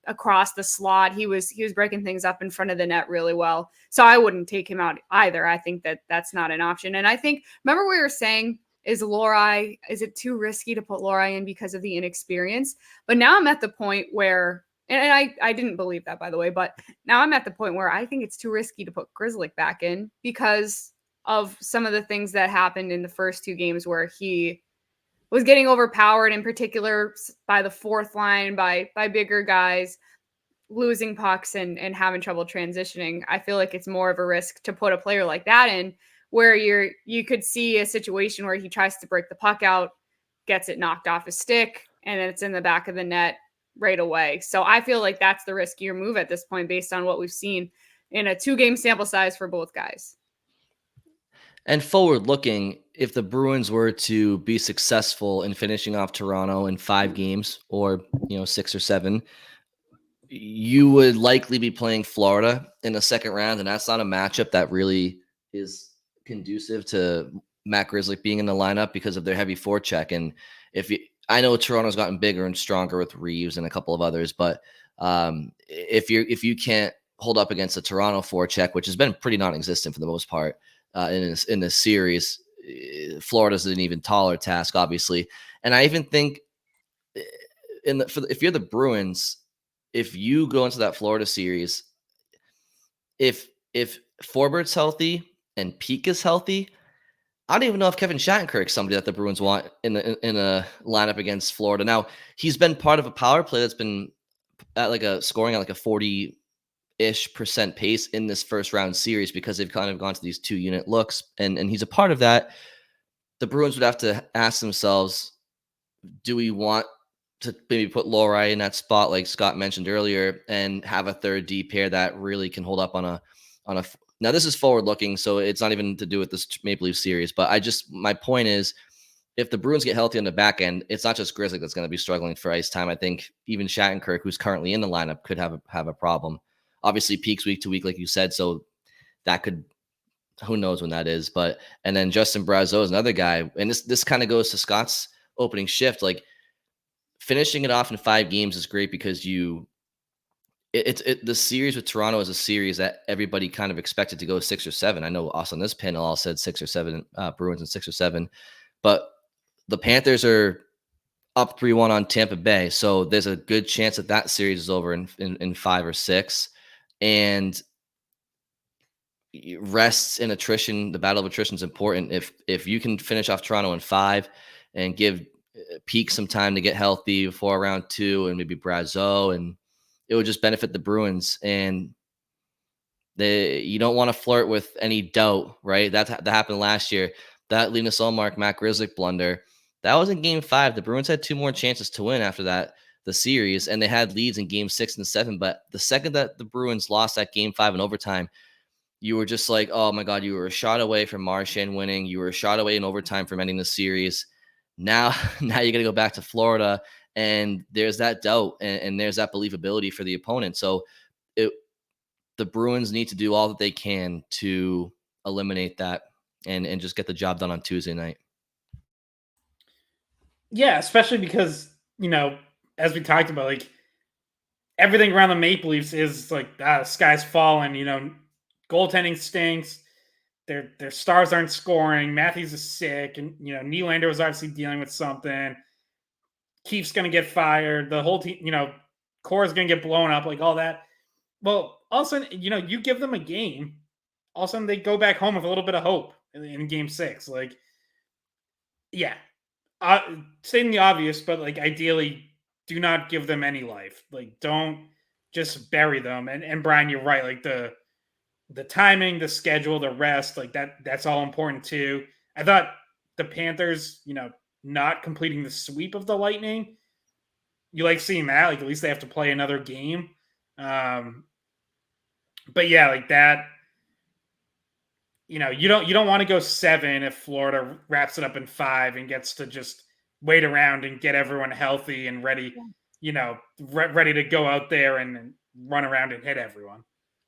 [SPEAKER 3] across the slot. He was breaking things up in front of the net really well. So I wouldn't take him out either. I think that's not an option. And I think, remember we were saying, is it too risky to put Lohrei in because of the inexperience? But now I'm at the point where And I didn't believe that, by the way, but now I'm at the point where I think it's too risky to put Grizzlick back in because of some of the things that happened in the first 2 games where he was getting overpowered, in particular by the fourth line, by bigger guys, losing pucks and having trouble transitioning. I feel like it's more of a risk to put a player like that in where you could see a situation where he tries to break the puck out, gets it knocked off his stick, and then it's in the back of the net right away. So I feel like that's the riskier move at this point based on what we've seen in a 2-game sample size for both guys.
[SPEAKER 1] And forward looking, if the Bruins were to be successful in finishing off Toronto in 5 games or 6 or 7, you would likely be playing Florida in the second round, and that's not a matchup that really is conducive to Matt Grizzlick being in the lineup because of their heavy forecheck. And I know Toronto's gotten bigger and stronger with Reeves and a couple of others, but if you can't hold up against the Toronto forecheck, which has been pretty non-existent for the most part in this series, Florida's an even taller task, obviously. And I even think if you're the Bruins, if you go into that Florida series, if Forbert's healthy and Peak is healthy, I don't even know if Kevin Shattenkirk's somebody that the Bruins want in a lineup against Florida. Now, he's been part of a power play that's been at scoring at like a 40-ish% pace in this first round series because they've kind of gone to these 2-unit looks, and he's a part of that. The Bruins would have to ask themselves, do we want to maybe put Lohrei in that spot, like Scott mentioned earlier, and have a third D pair that really can hold up on a. Now this is forward looking, so it's not even to do with this Maple Leaf series. But my point is, if the Bruins get healthy on the back end, it's not just Grizzly that's going to be struggling for ice time. I think even Shattenkirk, who's currently in the lineup, could have a problem. Obviously, Peaks week to week, like you said, so that could. Who knows when that is? And then Justin Brazeau is another guy, and this kind of goes to Scott's opening shift, like. Finishing it off in 5 games is great because the series with Toronto is a series that everybody kind of expected to go 6 or 7. I know us on this panel all said 6 or 7 Bruins and 6 or 7, but the Panthers are up 3-1 on Tampa Bay, so there's a good chance that series is over in 5 or 6, and rests and attrition. The battle of attrition is important. If you can finish off Toronto in 5 and give Peak some time to get healthy before round 2 and maybe Brazeau, and it would just benefit the Bruins. And you don't want to flirt with any doubt, right? That happened last year. That Linus Ullmark, Matt Grizzlick blunder, that was in game 5. The Bruins had 2 more chances to win after that, the series, and they had leads in game 6 and 7. But the second that the Bruins lost that game 5 in overtime, you were just like, oh my God, you were a shot away from Marchand winning. You were a shot away in overtime from ending the series. Now you got to go back to Florida, and there's that doubt and there's that believability for the opponent. So the Bruins need to do all that they can to eliminate that and just get the job done on Tuesday night.
[SPEAKER 2] Yeah, especially because, as we talked about, like everything around the Maple Leafs is like, the sky's falling, goaltending stinks. Their stars aren't scoring. Matthews is sick, and Nylander was obviously dealing with something. Keefe's going to get fired. The whole team, core is going to get blown up, like all that. Well, all of a sudden, you give them a game. All of a sudden, they go back home with a little bit of hope in game 6. Like, yeah, stating the obvious, but like ideally, do not give them any life. Like, don't just bury them. And Brian, you're right. Like the timing, the schedule, the rest, like that's all important too. I thought the Panthers, not completing the sweep of the Lightning, you like seeing that. Like at least they have to play another game. But yeah, like that, you don't want to go 7 if Florida wraps it up in 5 and gets to just wait around and get everyone healthy and ready, ready to go out there and run around and hit everyone.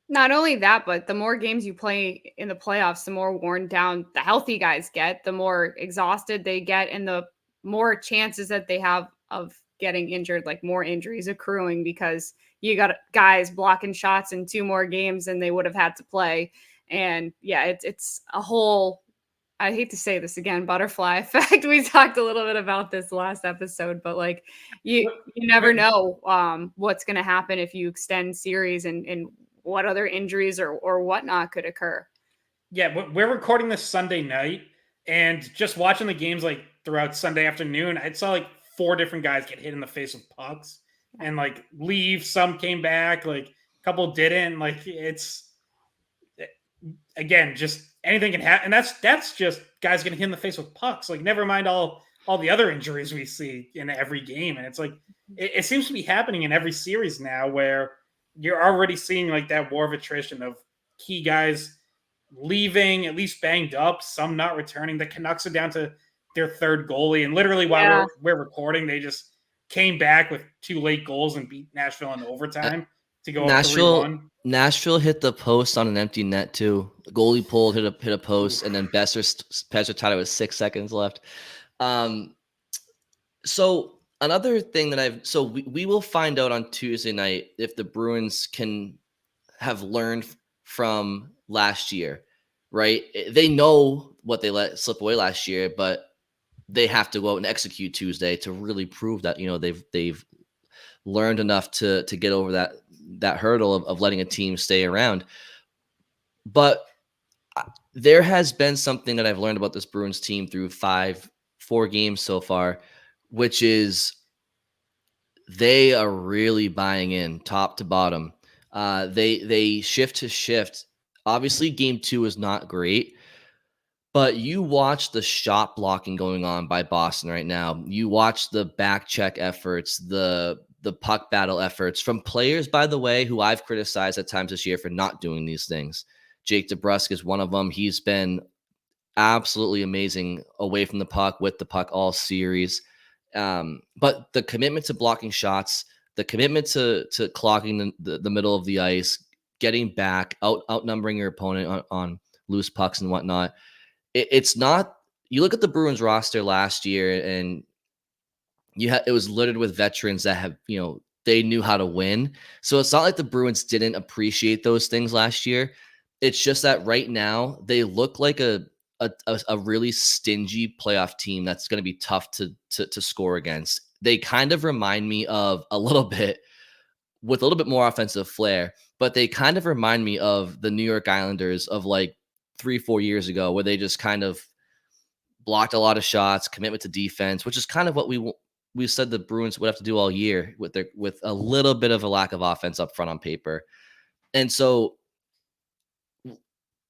[SPEAKER 3] Not only that, but the more games you play in the playoffs, the more worn down the healthy guys get, the more exhausted they get, and the more chances that they have of getting injured, like more injuries accruing because you got guys blocking shots in 2 more games than they would have had to play. And yeah, it's a whole I hate to say this again, butterfly effect. We talked a little bit about this last episode, but like you never know what's going to happen if you extend series and what other injuries or whatnot could occur.
[SPEAKER 2] Yeah, we're recording this Sunday night, and just watching the games like throughout Sunday afternoon, I saw like 4 different guys get hit in the face with pucks and like leave. Some came back, like a couple didn't. Like it's again, just anything can happen. And that's just guys getting hit in the face with pucks. Like never mind all the other injuries we see in every game. And it's like it seems to be happening in every series now, where you're already seeing like that war of attrition of key guys leaving, at least banged up, some not returning. The Canucks are down to their 3rd goalie, and literally while we're recording, they just came back with 2 late goals and beat Nashville in overtime to go up 3-1.
[SPEAKER 1] Nashville hit the post on an empty net too. The goalie pulled, hit a post, and then Besser tied it with 6 seconds left. So another thing that we will find out on Tuesday night if the Bruins can have learned from last year, right? They know what they let slip away last year, but they have to go out and execute Tuesday to really prove that they've learned enough to get over that hurdle of letting a team stay around. But there has been something that I've learned about this Bruins team through 4 games so far, which is they are really buying in top to bottom. They shift to shift. Obviously, game 2 is not great, but you watch the shot blocking going on by Boston right now. You watch the back check efforts, the puck battle efforts from players, by the way, who I've criticized at times this year for not doing these things. Jake DeBrusk is one of them. He's been absolutely amazing away from the puck, with the puck all series. But the commitment to blocking shots, the commitment to clogging the middle of the ice, getting back, outnumbering your opponent on loose pucks and whatnot. It's not. You look at the Bruins roster last year, and it was littered with veterans that have they knew how to win. So it's not like the Bruins didn't appreciate those things last year. It's just that right now they look like a really stingy playoff team that's going to be tough to score against. They kind of remind me of a little bit, with a little bit more offensive flair, but they kind of remind me of the New York Islanders of like 3-4 years ago, where they just kind of blocked a lot of shots, commitment to defense, which is kind of what we said the Bruins would have to do all year with a little bit of a lack of offense up front on paper. And so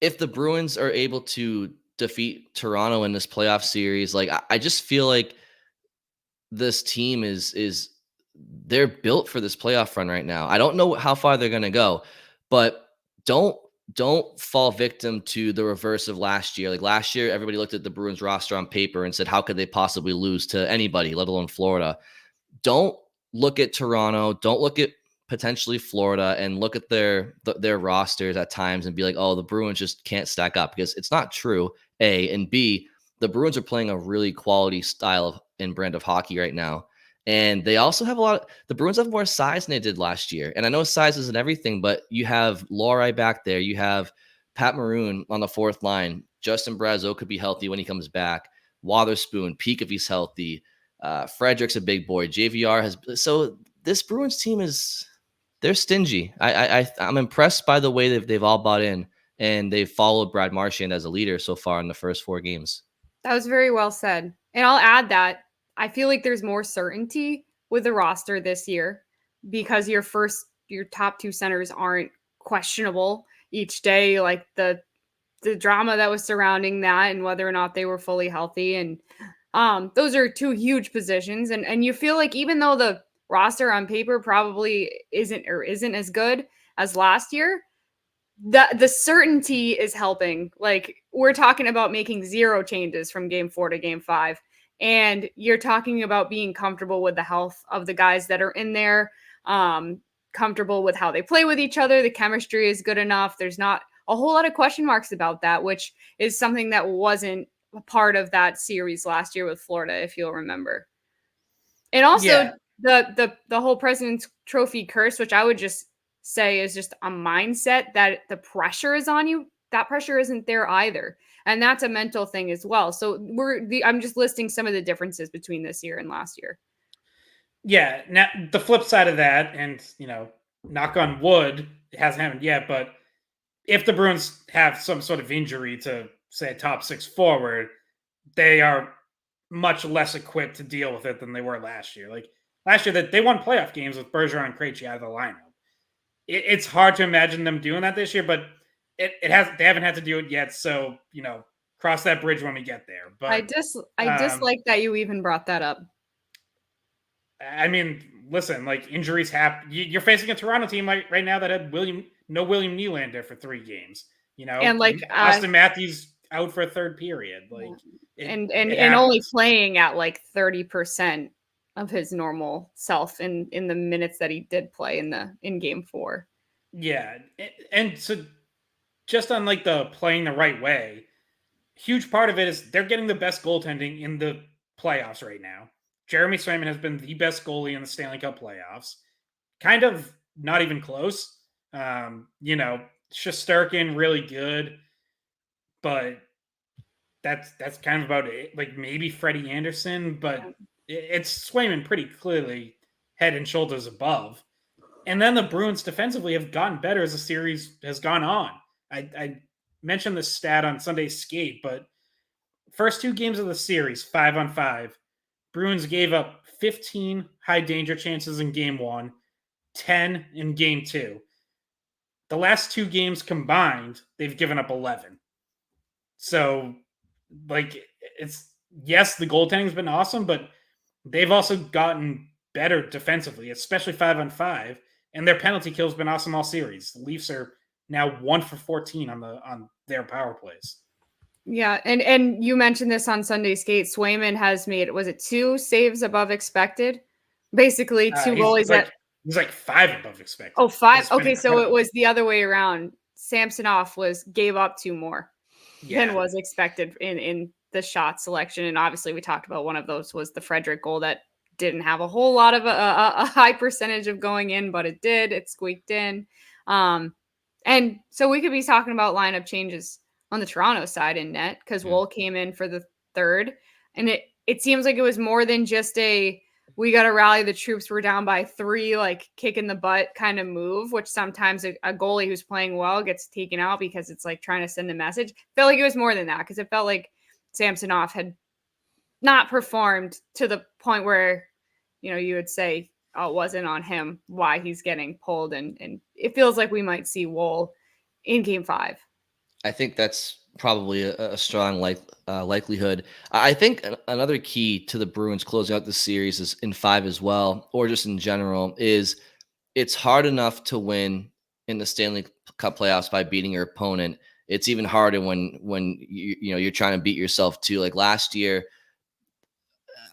[SPEAKER 1] if the Bruins are able to defeat Toronto in this playoff series, like I just feel like this team is they're built for this playoff run right now. I don't know how far they're going to go, but don't fall victim to the reverse of last year. Like last year, everybody looked at the Bruins roster on paper and said, how could they possibly lose to anybody, let alone Florida? Don't look at Toronto. Don't look at potentially Florida and look at their rosters at times and be like, oh, the Bruins just can't stack up, because it's not true. A, and B, the Bruins are playing a really quality style and brand of hockey right now. And they also have the Bruins have more size than they did last year. And I know size isn't everything, but you have Laurie back there. You have Pat Maroon on the 4th line. Justin Brazeau could be healthy when he comes back. Wotherspoon, Peak if he's healthy. Frederick's a big boy. JVR has. So this Bruins team they're stingy. I'm impressed by the way they've all bought in, and they've followed Brad Marchand as a leader so far in the first 4 games.
[SPEAKER 3] That was very well said. And I'll add that I feel like there's more certainty with the roster this year, because your top 2 centers aren't questionable each day, like the drama that was surrounding that and whether or not they were fully healthy. And those are 2 huge positions. And you feel like even though the roster on paper probably isn't as good as last year, the certainty is helping. Like we're talking about making 0 changes from game 4 to game 5. And you're talking about being comfortable with the health of the guys that are in there, comfortable with how they play with each other. The chemistry is good enough. There's not a whole lot of question marks about that, which is something that wasn't a part of that series last year with Florida, if you'll remember. And also the whole President's Trophy curse, which I would just say is just a mindset that the pressure is on you that pressure isn't there either. And that's a mental thing as well. So I'm just listing some of the differences between this year and last year.
[SPEAKER 2] Yeah. Now the flip side of that, and knock on wood, it hasn't happened yet, but if the Bruins have some sort of injury to, say, a top 6 forward, they are much less equipped to deal with it than they were last year. Like last year, that they won playoff games with Bergeron and Krejci out of the lineup. It's hard to imagine them doing that this year, but they haven't had to do it yet. So cross that bridge when we get there. But
[SPEAKER 3] I dislike that you even brought that up.
[SPEAKER 2] I mean, listen, like injuries happen. You're facing a Toronto team right now that had William Nylander for 3 games.
[SPEAKER 3] And like
[SPEAKER 2] Austin Matthews out for a third period. Like
[SPEAKER 3] and only playing at like 30% of his normal self in the minutes that he did play in game 4.
[SPEAKER 2] Yeah. And so just on like the playing the right way, huge part of it is they're getting the best goaltending in the playoffs right now. Jeremy Swayman has been the best goalie in the Stanley Cup playoffs. Kind of not even close. Shesterkin really good, but that's kind of about it. Like maybe Freddie Anderson, but it's Swayman pretty clearly head and shoulders above. And then the Bruins defensively have gotten better as the series has gone on. I mentioned the stat on Sunday's skate, but first 2 games of the series, 5-on-5, Bruins gave up 15 high danger chances in game 1, 10 in game 2. The last 2 games combined, they've given up 11. So, like, yes, the goaltending's been awesome, but they've also gotten better defensively, especially 5-on-5, and their penalty kill's been awesome all series. The Leafs are now 1 for 14 on their power plays.
[SPEAKER 3] Yeah, and you mentioned this on Sunday skate. Swayman has made, was it 2 saves above expected? Basically 2 goalies that
[SPEAKER 2] he's like 5 above expected.
[SPEAKER 3] Oh, 5. Okay, so it was the other way around. Samsonov gave up 2 more than was expected in the shot selection, and obviously we talked about one of those was the Frederick goal that didn't have a whole lot of a high percentage of going in, but it did. It squeaked in. And so we could be talking about lineup changes on the Toronto side in net because Woll came in for the 3rd. And it seems like it was more than just we got to rally the troops. We're down by 3, like kick in the butt kind of move, which sometimes a goalie who's playing well gets taken out because it's like trying to send a message. Felt like it was more than that because it felt like Samsonov had not performed to the point where, you would say, oh, it wasn't on him why he's getting pulled. And it feels like we might see Woll in game 5.
[SPEAKER 1] I think that's probably a strong likelihood. I think another key to the Bruins closing out the series is in 5 as well, or just in general, is it's hard enough to win in the Stanley Cup playoffs by beating your opponent. It's even harder when you're trying to beat yourself too. Like last year,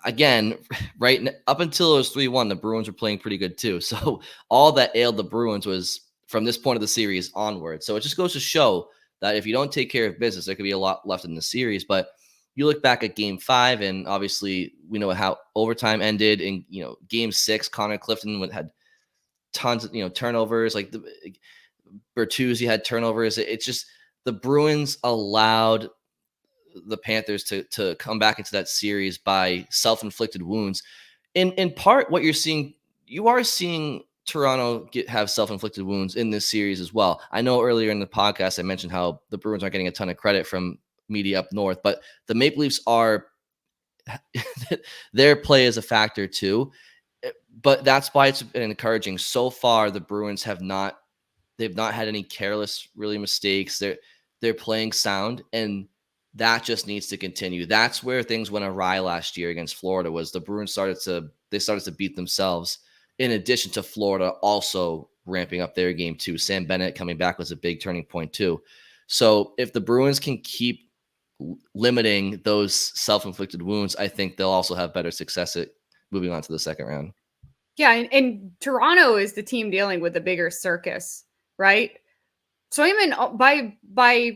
[SPEAKER 1] again, right up until it was 3-1, the Bruins were playing pretty good too. So all that ailed the Bruins was from this point of the series onward. So it just goes to show that if you don't take care of business, there could be a lot left in the series. But you look back at game 5, and obviously we know how overtime ended. In game 6, Connor Clifton had tons of turnovers. Like the Bertuzzi had turnovers. It's just the Bruins allowed the Panthers to come back into that series by self-inflicted wounds. In part, what you are seeing Toronto have self-inflicted wounds in this series as well. I know earlier in the podcast I mentioned how the Bruins aren't getting a ton of credit from media up north, but the Maple Leafs are their play is a factor too. But that's why it's been encouraging. So far, the Bruins they've not had any careless really mistakes. They're playing sound, and that just needs to continue. That's where things went awry last year against Florida. Was the Bruins started to beat themselves. In addition to Florida also ramping up their game too. Sam Bennett coming back was a big turning point too. So if the Bruins can keep limiting those self-inflicted wounds, I think they'll also have better success at moving on to the second round.
[SPEAKER 3] Yeah, and Toronto is the team dealing with the bigger circus, right? Swayman, by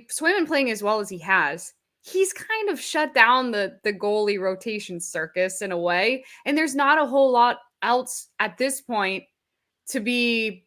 [SPEAKER 3] Swayman playing as well as he has, he's kind of shut down the goalie rotation circus in a way. And there's not a whole lot else at this point to be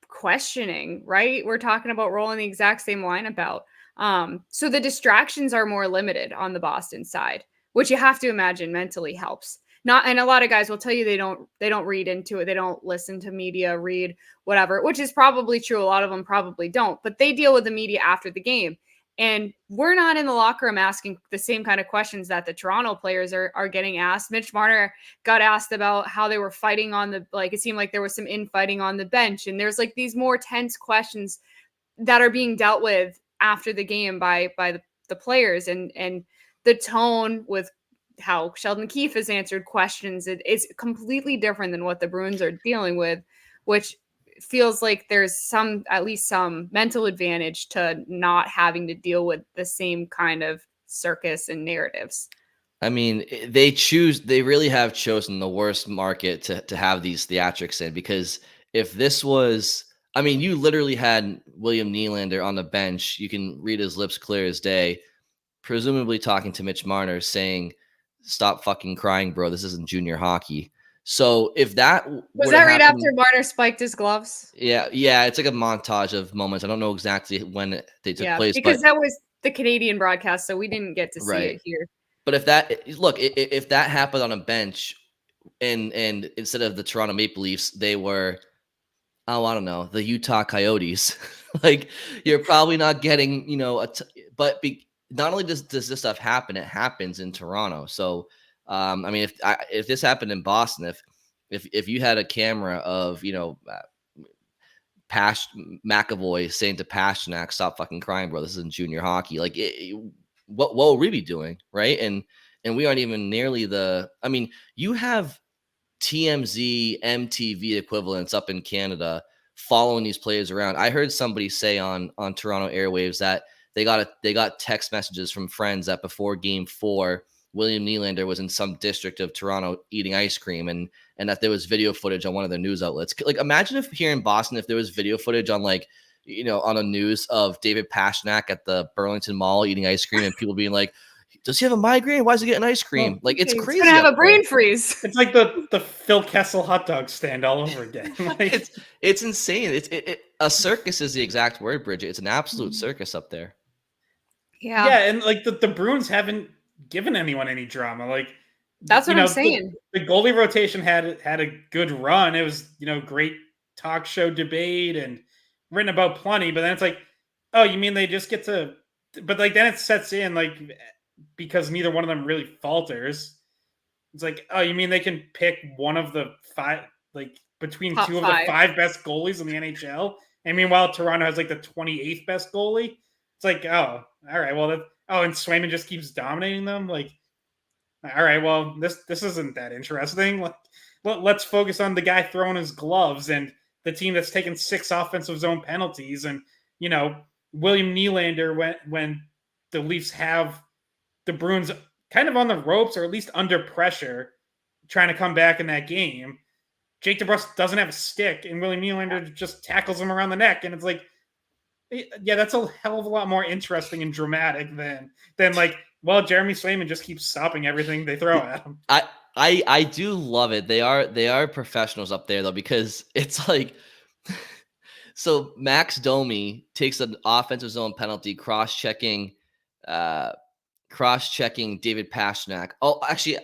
[SPEAKER 3] questioning, right? We're talking about rolling the exact same lineup out. So the distractions are more limited on the Boston side, which you have to imagine mentally helps. And a lot of guys will tell you they don't read into it. They don't listen to media, read whatever, which is probably true. A lot of them probably don't, but they deal with the media after the game. And we're not in the locker room asking the same kind of questions that the Toronto players are getting asked. Mitch Marner got asked about how they were fighting on it seemed like there was some infighting on the bench. And there's like these more tense questions that are being dealt with after the game by the players, and the tone with how Sheldon Keefe has answered questions, it is completely different than what the Bruins are dealing with, which feels like there's at least some mental advantage to not having to deal with the same kind of circus and narratives.
[SPEAKER 1] I mean, they really have chosen the worst market to have these theatrics in, because if this was, I mean, you literally had William Nylander on the bench. You can read his lips clear as day, presumably talking to Mitch Marner saying, "Stop fucking crying, bro. This isn't junior hockey." So if that
[SPEAKER 3] was that right after Marner spiked his gloves?
[SPEAKER 1] Yeah, it's like a montage of moments. I don't know exactly when they took place,
[SPEAKER 3] because that was the Canadian broadcast, so we didn't get to see it here.
[SPEAKER 1] But if that happened on a bench, and instead of the Toronto Maple Leafs, they were, oh, I don't know, the Utah Coyotes, like, you're probably not getting, not only does this stuff happen, it happens in Toronto. So, I mean, if this happened in Boston, if you had a camera of, McAvoy saying to Pasternak, "Stop fucking crying, bro. This isn't junior hockey." Like, what will we be doing, right? And we aren't even nearly the. I mean, you have TMZ, MTV equivalents up in Canada following these players around. I heard somebody say on Toronto airwaves that they got text messages from friends that before Game 4, William Nylander was in some district of Toronto eating ice cream, and that there was video footage on one of their news outlets. Like, imagine if here in Boston, if there was video footage on, like, on a news of David Pasternak at the Burlington Mall eating ice cream, and people being like, "Does he have a migraine? Why is he getting ice cream?" Like, it's crazy.
[SPEAKER 3] He's gonna have a brain freeze.
[SPEAKER 2] It's like the Phil Kessel hot dog stand all over again. Like,
[SPEAKER 1] it's insane. A circus is the exact word, Bridget. It's an absolute circus up there.
[SPEAKER 2] Yeah, and like the Bruins haven't given anyone any drama. Like,
[SPEAKER 3] that's what I'm saying.
[SPEAKER 2] The goalie rotation had a good run. It was, great talk show debate and written about plenty. But then it's like, oh, you mean they just get to? But like then it sets in, like, because neither one of them really falters. It's like, oh, you mean they can pick one of the five, like between
[SPEAKER 3] Top
[SPEAKER 2] two of
[SPEAKER 3] five.
[SPEAKER 2] the 5 best goalies in the NHL? And meanwhile, Toronto has like the 28th best goalie. It's like, oh, all right, well, and Swayman just keeps dominating them. Like, all right, well, this isn't that interesting. Like, let's focus on the guy throwing his gloves and the team that's taken 6 offensive zone penalties, and William Nylander when the Leafs have the Bruins kind of on the ropes, or at least under pressure, trying to come back in that game. Jake DeBrusk doesn't have a stick, and William Nylander just tackles him around the neck, and it's like, yeah, that's a hell of a lot more interesting and dramatic than like, well, Jeremy Swayman just keeps stopping everything they throw at him.
[SPEAKER 1] I do love it. They are professionals up there, though, because it's like, so Max Domi takes an offensive zone penalty, cross-checking David Pasternak. Oh, actually,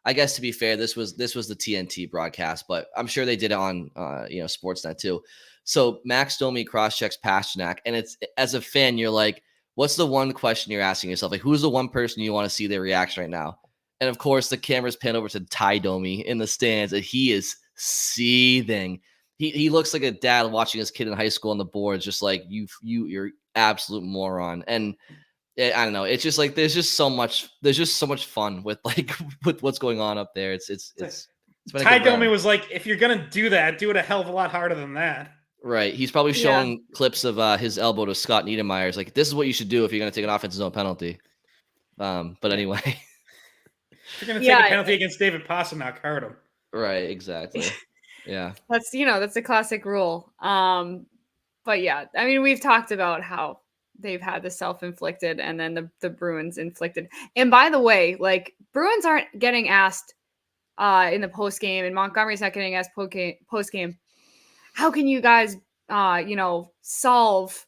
[SPEAKER 1] I guess to be fair, this was the TNT broadcast, but I'm sure they did it on Sportsnet too. So Max Domi cross-checks Pasternak, and it's, as a fan, you're like, what's the one question you're asking yourself? Like, who's the one person you want to see their reaction right now? And of course, the cameras pan over to Ty Domi in the stands, and he is seething. He looks like a dad watching his kid in high school on the boards, just like, you're absolute moron. And I don't know. It's just like there's just so much fun with with what's going on up there. It's been
[SPEAKER 2] Ty Domi was like, if you're gonna do that, do it a hell of a lot harder than that.
[SPEAKER 1] Right. He's probably showing clips of his elbow to Scott Niedermayer. It's like, this is what you should do if you're gonna take an offensive zone penalty. But anyway.
[SPEAKER 2] If you're gonna take a penalty against David Pasternak, hurt him.
[SPEAKER 1] Right, exactly. Yeah.
[SPEAKER 3] That's a classic rule. But yeah, I mean, we've talked about how they've had the self-inflicted and then the Bruins inflicted. And by the way, like, Bruins aren't getting asked in the post game, and Montgomery's not getting asked post game. How can you guys, solve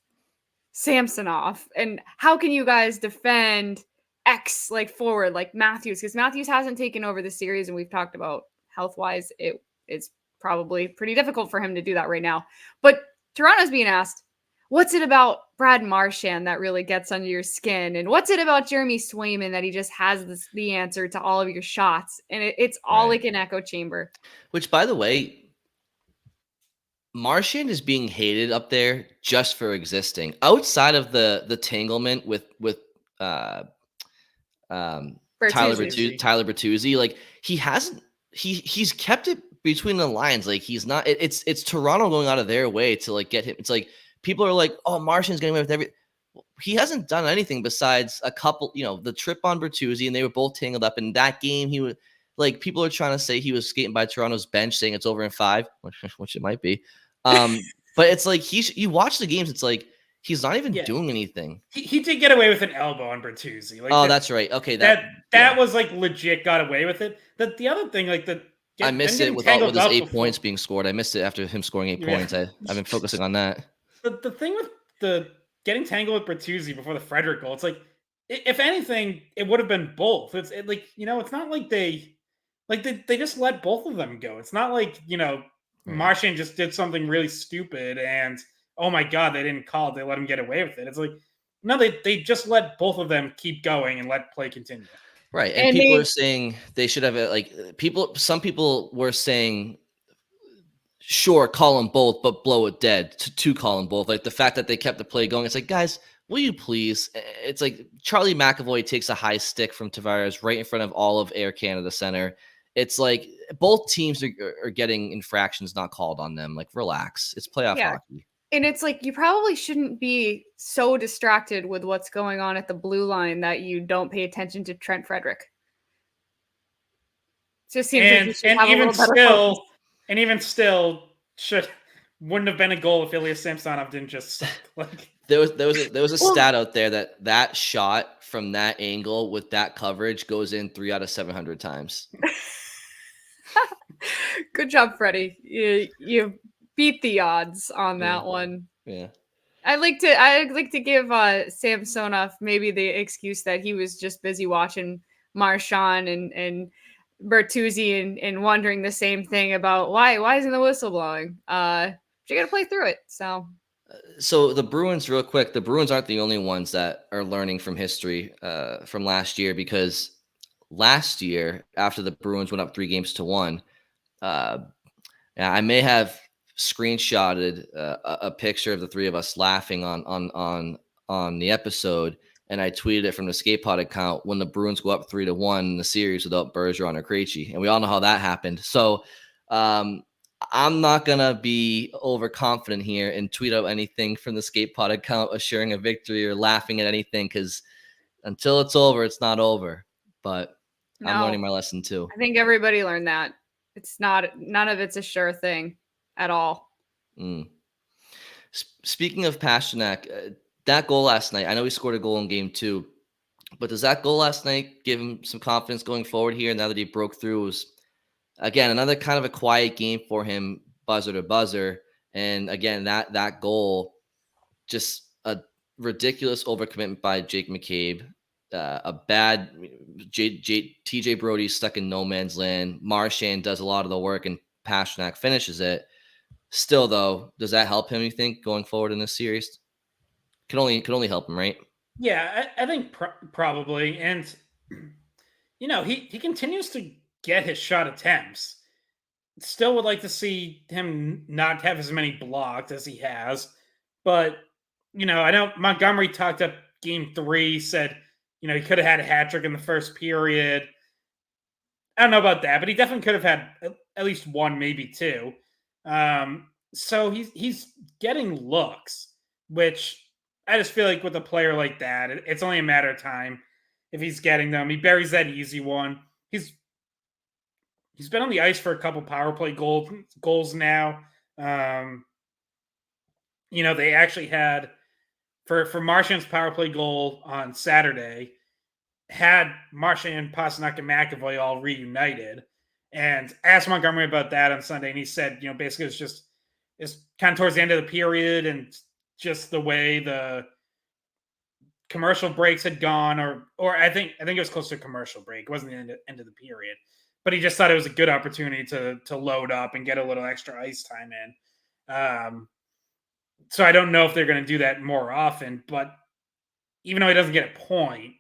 [SPEAKER 3] Samsonov? And how can you guys defend X like forward like Matthews? Because Matthews hasn't taken over the series, and we've talked about health-wise, it's probably pretty difficult for him to do that right now. But Toronto's being asked, what's it about Brad Marchand that really gets under your skin? And what's it about Jeremy Swayman that he just has the answer to all of your shots? And it's all like an echo chamber.
[SPEAKER 1] Which, by the way, Marchand is being hated up there just for existing. Outside of the tanglement with Tyler Bertuzzi, like he's kept it between the lines. Like he's not. It's Toronto going out of their way to like get him. It's like people are like, oh, Marchand's getting away with everything. He hasn't done anything besides a couple, the trip on Bertuzzi, and they were both tangled up in that game. He was like, people are trying to say he was skating by Toronto's bench, saying it's over in 5, which it might be. But it's like you watch the games, it's like he's not even doing anything.
[SPEAKER 2] He did get away with an elbow on Bertuzzi. Like
[SPEAKER 1] that's right. Okay,
[SPEAKER 2] that was like legit got away with it. The other thing, like
[SPEAKER 1] I missed it with his 8 points being scored. I missed it after him scoring 8 points. I've been focusing on that.
[SPEAKER 2] The thing with the getting tangled with Bertuzzi before the Frederick goal, it's like if anything, it would have been both. It's not like they just let both of them go. It's not like Marchand just did something really stupid and oh my god, they didn't call it. They let him get away with it. It's like no, they just let both of them keep going and let play continue.
[SPEAKER 1] Right, and people are saying they should have some people were saying, sure, call them both, but blow it dead to call them both. Like the fact that they kept the play going. It's like, guys, will you please? It's like Charlie McAvoy takes a high stick from Tavares right in front of all of Air Canada Center. It's like both teams are getting infractions not called on them. Like, relax. It's playoff hockey.
[SPEAKER 3] And it's like you probably shouldn't be so distracted with what's going on at the blue line that you don't pay attention to Trent Frederick. It just seems like you should have a little better focus.
[SPEAKER 2] And even still, wouldn't have been a goal if Ilya Samsonov didn't just suck. Like
[SPEAKER 1] there was a stat out there that shot from that angle with that coverage goes in 3 out of 700 times.
[SPEAKER 3] Good job, Freddie. You beat the odds on that one.
[SPEAKER 1] Yeah.
[SPEAKER 3] I'd like to give Samsonov maybe the excuse that he was just busy watching Marchand and Bertuzzi and wondering the same thing about why isn't the whistle blowing? You got to play through it.
[SPEAKER 1] So the Bruins, real quick, the Bruins aren't the only ones that are learning from history from last year, because last year after the Bruins went up 3-1, I may have screenshotted a picture of the three of us laughing on the episode, and I tweeted it from the Skate Pod account when the Bruins go up 3-1 in the series without Bergeron or Krejci, and we all know how that happened. So I'm not gonna be overconfident here and tweet out anything from the Skate Pod account assuring a victory or laughing at anything, because until it's over, it's not over. But I'm learning my lesson too.
[SPEAKER 3] I think everybody learned that. It's not, none of it's a sure thing at all.
[SPEAKER 1] Speaking of Pastrnak, that goal last night, I know he scored a goal in game 2, but does that goal last night give him some confidence going forward here now that he broke through? It was, again, another kind of a quiet game for him, buzzer to buzzer. And again, that goal, just a ridiculous overcommitment by Jake McCabe. A bad TJ Brody stuck in no man's land. Marchand does a lot of the work and Pastrnak finishes it. Still, though, does that help him, you think, going forward in this series? Could only help him, right?
[SPEAKER 2] Yeah, I think probably. And, he continues to get his shot attempts. Still would like to see him not have as many blocked as he has. But, I know Montgomery talked up game 3, said, he could have had a hat trick in the first period. I don't know about that, but he definitely could have had at least 1, maybe 2. So he's getting looks, which I just feel like with a player like that, it's only a matter of time if he's getting them. He buries that easy one. He's been on the ice for a couple power play goals now. They actually had for Marchand's power play goal on Saturday, had Marchand, Pastrnak, and McAvoy all reunited, and asked Montgomery about that on Sunday, and he said, basically it's kind of towards the end of the period, and just the way the commercial breaks had gone, or I think it was close to a commercial break. It wasn't the end of the period, but he just thought it was a good opportunity to load up and get a little extra ice time in. So I don't know if they're going to do that more often, but even though he doesn't get a point,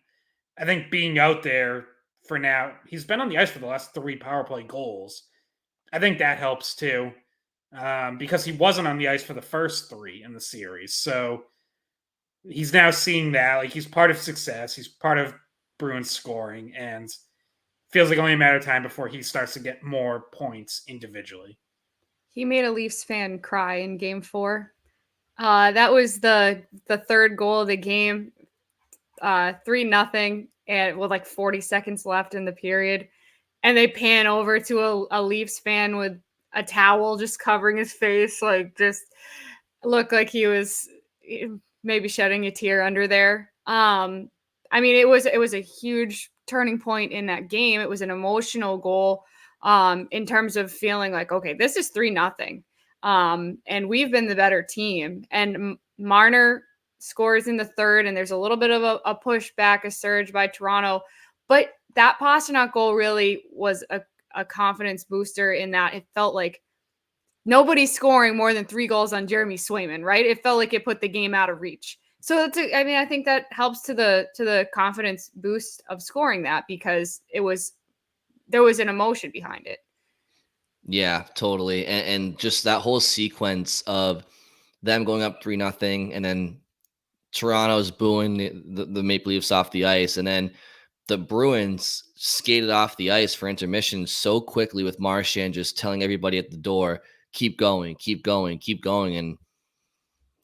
[SPEAKER 2] I think being out there for now, he's been on the ice for the last 3 power play goals. I think that helps too, because he wasn't on the ice for the first 3 in the series. So he's now seeing that, like, he's part of success. He's part of Bruins scoring, and feels like only a matter of time before he starts to get more points individually.
[SPEAKER 3] He made a Leafs fan cry in Game 4. That was the third goal of the game, 3-0, and with like 40 seconds left in the period, and they pan over to a Leafs fan with a towel just covering his face, like just looked like he was maybe shedding a tear under there. I mean, it was a huge turning point in that game. It was an emotional goal, in terms of feeling like, okay, this is 3-0. And we've been the better team. And Marner scores in the third, and there's a little bit of a pushback, a surge by Toronto. But that Pastrnak goal really was a confidence booster in that it felt like nobody's scoring more than 3 goals on Jeremy Swayman, right? It felt like it put the game out of reach. So I think that helps to the confidence boost of scoring that, because there was an emotion behind it.
[SPEAKER 1] Yeah, totally. And just that whole sequence of them going up 3-0, and then Toronto's booing the Maple Leafs off the ice, and then the Bruins skated off the ice for intermission so quickly, with Marchand just telling everybody at the door, keep going, keep going, keep going. And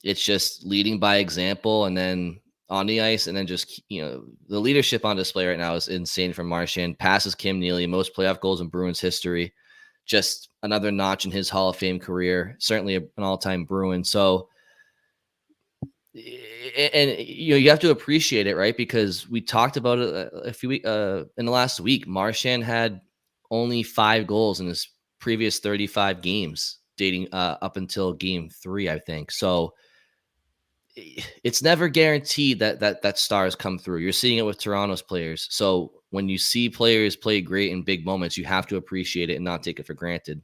[SPEAKER 1] it's just leading by example, and then on the ice, and then just, the leadership on display right now is insane from Marchand. Passes Kim Neely, most playoff goals in Bruins history. Just another notch in his Hall of Fame career. Certainly an all-time Bruin. So, and you have to appreciate it, right? Because we talked about it a few weeks in the last week. Marchand had only 5 goals in his previous 35 games, dating up until Game 3, I think. So it's never guaranteed that stars come through. You're seeing it with Toronto's players. So when you see players play great in big moments, you have to appreciate it and not take it for granted.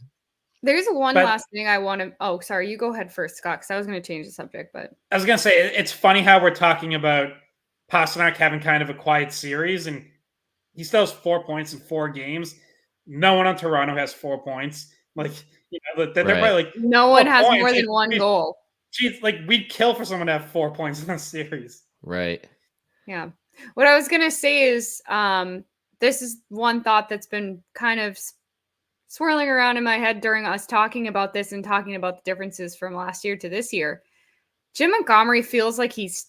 [SPEAKER 3] There's last thing I want to. Oh, sorry, you go ahead first, Scott, because I was going to change the subject. But
[SPEAKER 2] I was going to say, it's funny how we're talking about Pastrnak having kind of a quiet series, and he still has 4 points in 4 games. No one on Toronto has 4 points. Like, they're probably like,
[SPEAKER 3] no one has more than 1 goal.
[SPEAKER 2] Geez, like, we'd kill for someone to have 4 points in this series.
[SPEAKER 1] Right.
[SPEAKER 3] Yeah. What I was going to say is, this is one thought that's been kind of swirling around in my head during us talking about this and talking about the differences from last year to this year. Jim Montgomery feels like he's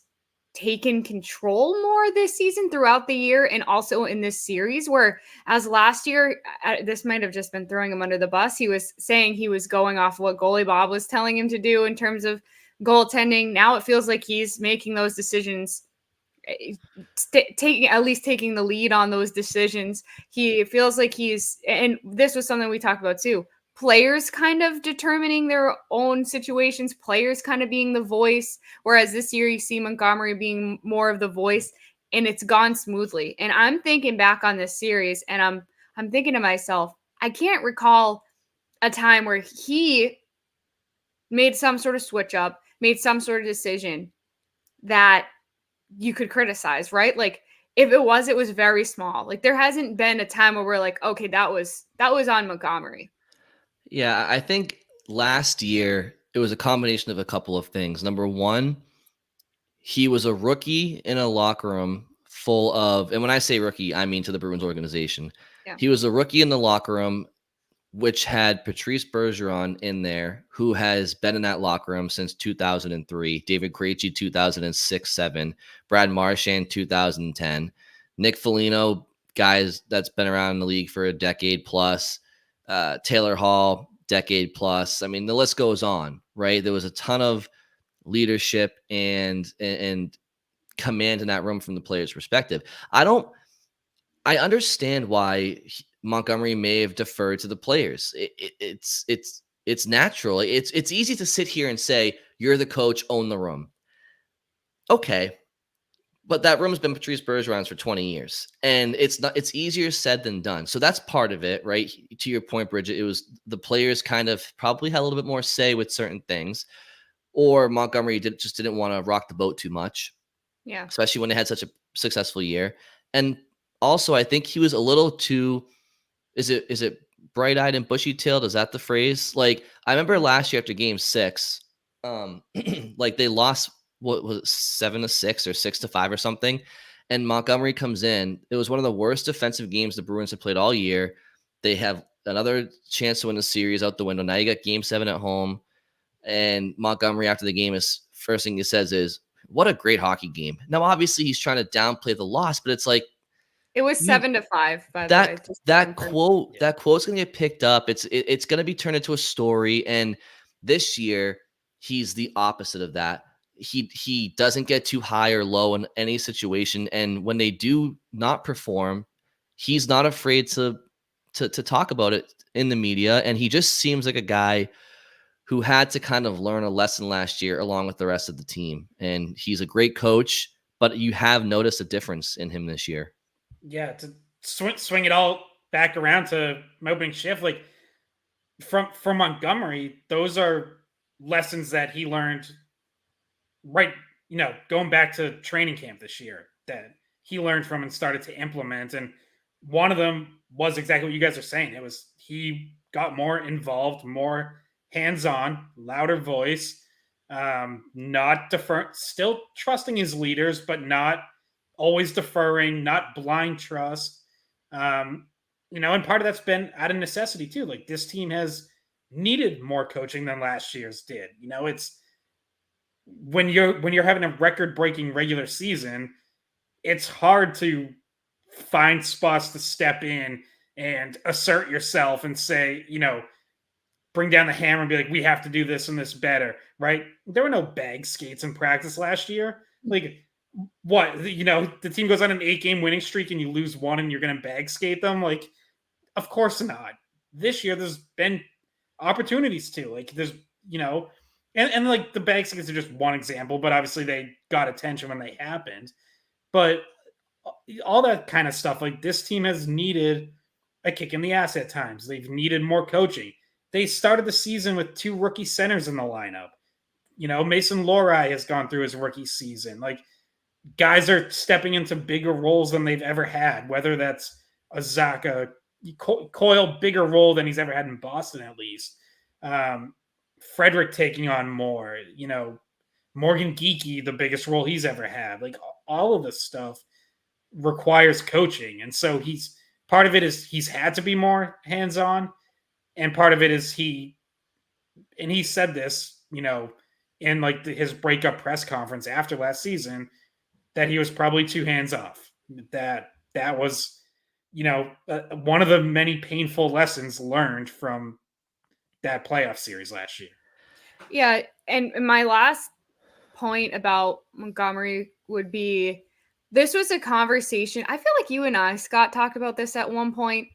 [SPEAKER 3] taken control more this season throughout the year, and also in this series, where as last year, this might have just been throwing him under the bus. He was saying he was going off what goalie Bob was telling him to do in terms of goaltending. Now it feels like he's making those decisions, taking the lead on those decisions. He feels like and this was something we talked about too, players kind of determining their own situations, players kind of being the voice, whereas this year you see Montgomery being more of the voice, and it's gone smoothly. And I'm thinking back on this series, and I'm thinking to myself, I can't recall a time where he made some sort of switch up, made some sort of decision that you could criticize, right? Like, if it was very small. Like, there hasn't been a time where we're like, okay, that was on Montgomery.
[SPEAKER 1] Yeah, I think last year it was a combination of a couple of things. Number one, he was a rookie in a locker room full of, and when I say rookie, I mean to the Bruins organization.
[SPEAKER 3] Yeah.
[SPEAKER 1] He was a rookie in the locker room, which had Patrice Bergeron in there, who has been in that locker room since 2003, David Krejci 2006-07, Brad Marchand 2010, Nick Foligno, guys that's been around in the league for a decade plus, Taylor Hall, decade plus. I mean, the list goes on, right? There was a ton of leadership and command in that room from the player's perspective. I understand why Montgomery may have deferred to the players. It's natural. It's easy to sit here and say, you're the coach, own the room. Okay. But that room's been Patrice Bergeron's for 20 years, and it's easier said than done. So that's part of it, right? To your point, Bridget, it was the players kind of probably had a little bit more say with certain things, or Montgomery just didn't want to rock the boat too much,
[SPEAKER 3] Yeah.
[SPEAKER 1] especially when they had such a successful year. And also, I think he was a little too. Is it bright-eyed and bushy-tailed? Is that the phrase? Like, I remember last year after Game 6, like they lost, what was it, 7-6 or 6-5 or something, and Montgomery comes in. It was one of the worst defensive games the Bruins have played all year. They have another chance to win the series out the window. Now you got Game 7 at home, and Montgomery after the game is first thing he says is, "What a great hockey game." Now, obviously, he's trying to downplay the loss, but it's like
[SPEAKER 3] It was
[SPEAKER 1] you
[SPEAKER 3] 7-5, by the way.
[SPEAKER 1] that quote's gonna get picked up. It's gonna be turned into a story. And this year, he's the opposite of that. He doesn't get too high or low in any situation. And when they do not perform, he's not afraid to talk about it in the media. And he just seems like a guy who had to kind of learn a lesson last year along with the rest of the team. And he's a great coach, but you have noticed a difference in him this year.
[SPEAKER 2] Yeah, to swing it all back around to my opening shift, like from Montgomery, those are lessons that he learned right, going back to training camp this year that he learned from and started to implement. And one of them was exactly what you guys are saying. It was he got more involved, more hands-on, louder voice, not defer, still trusting his leaders, but not always deferring, not blind trust. And part of that's been out of necessity too. Like this team has needed more coaching than last year's did. It's when you're having a record-breaking regular season, it's hard to find spots to step in and assert yourself and say, bring down the hammer and be like, we have to do this and this better, right? There were no bag skates in practice last year. Like, what? The team goes on an 8-game winning streak and you lose one and you're going to bag skate them? Like, of course not. This year, there's been opportunities to. Like, there's, and like the bag skates are just one example, but obviously they got attention when they happened. But all that kind of stuff, like this team has needed a kick in the ass at times. They've needed more coaching. They started the season with 2 rookie centers in the lineup. Mason Lohrei has gone through his rookie season. Like, guys are stepping into bigger roles than they've ever had, whether that's a Zaka Coyle bigger role than he's ever had in Boston, at least. Frederick taking on more, Morgan Geekie, the biggest role he's ever had. Like, all of this stuff requires coaching. And so part of it is he's had to be more hands-on. And part of it is he said this, in like his breakup press conference after last season, that he was probably too hands-off. That was, one of the many painful lessons learned from that playoff series last year.
[SPEAKER 3] Yeah, and my last point about Montgomery would be, this was a conversation. I feel like you and I, Scott, talked about this at one point,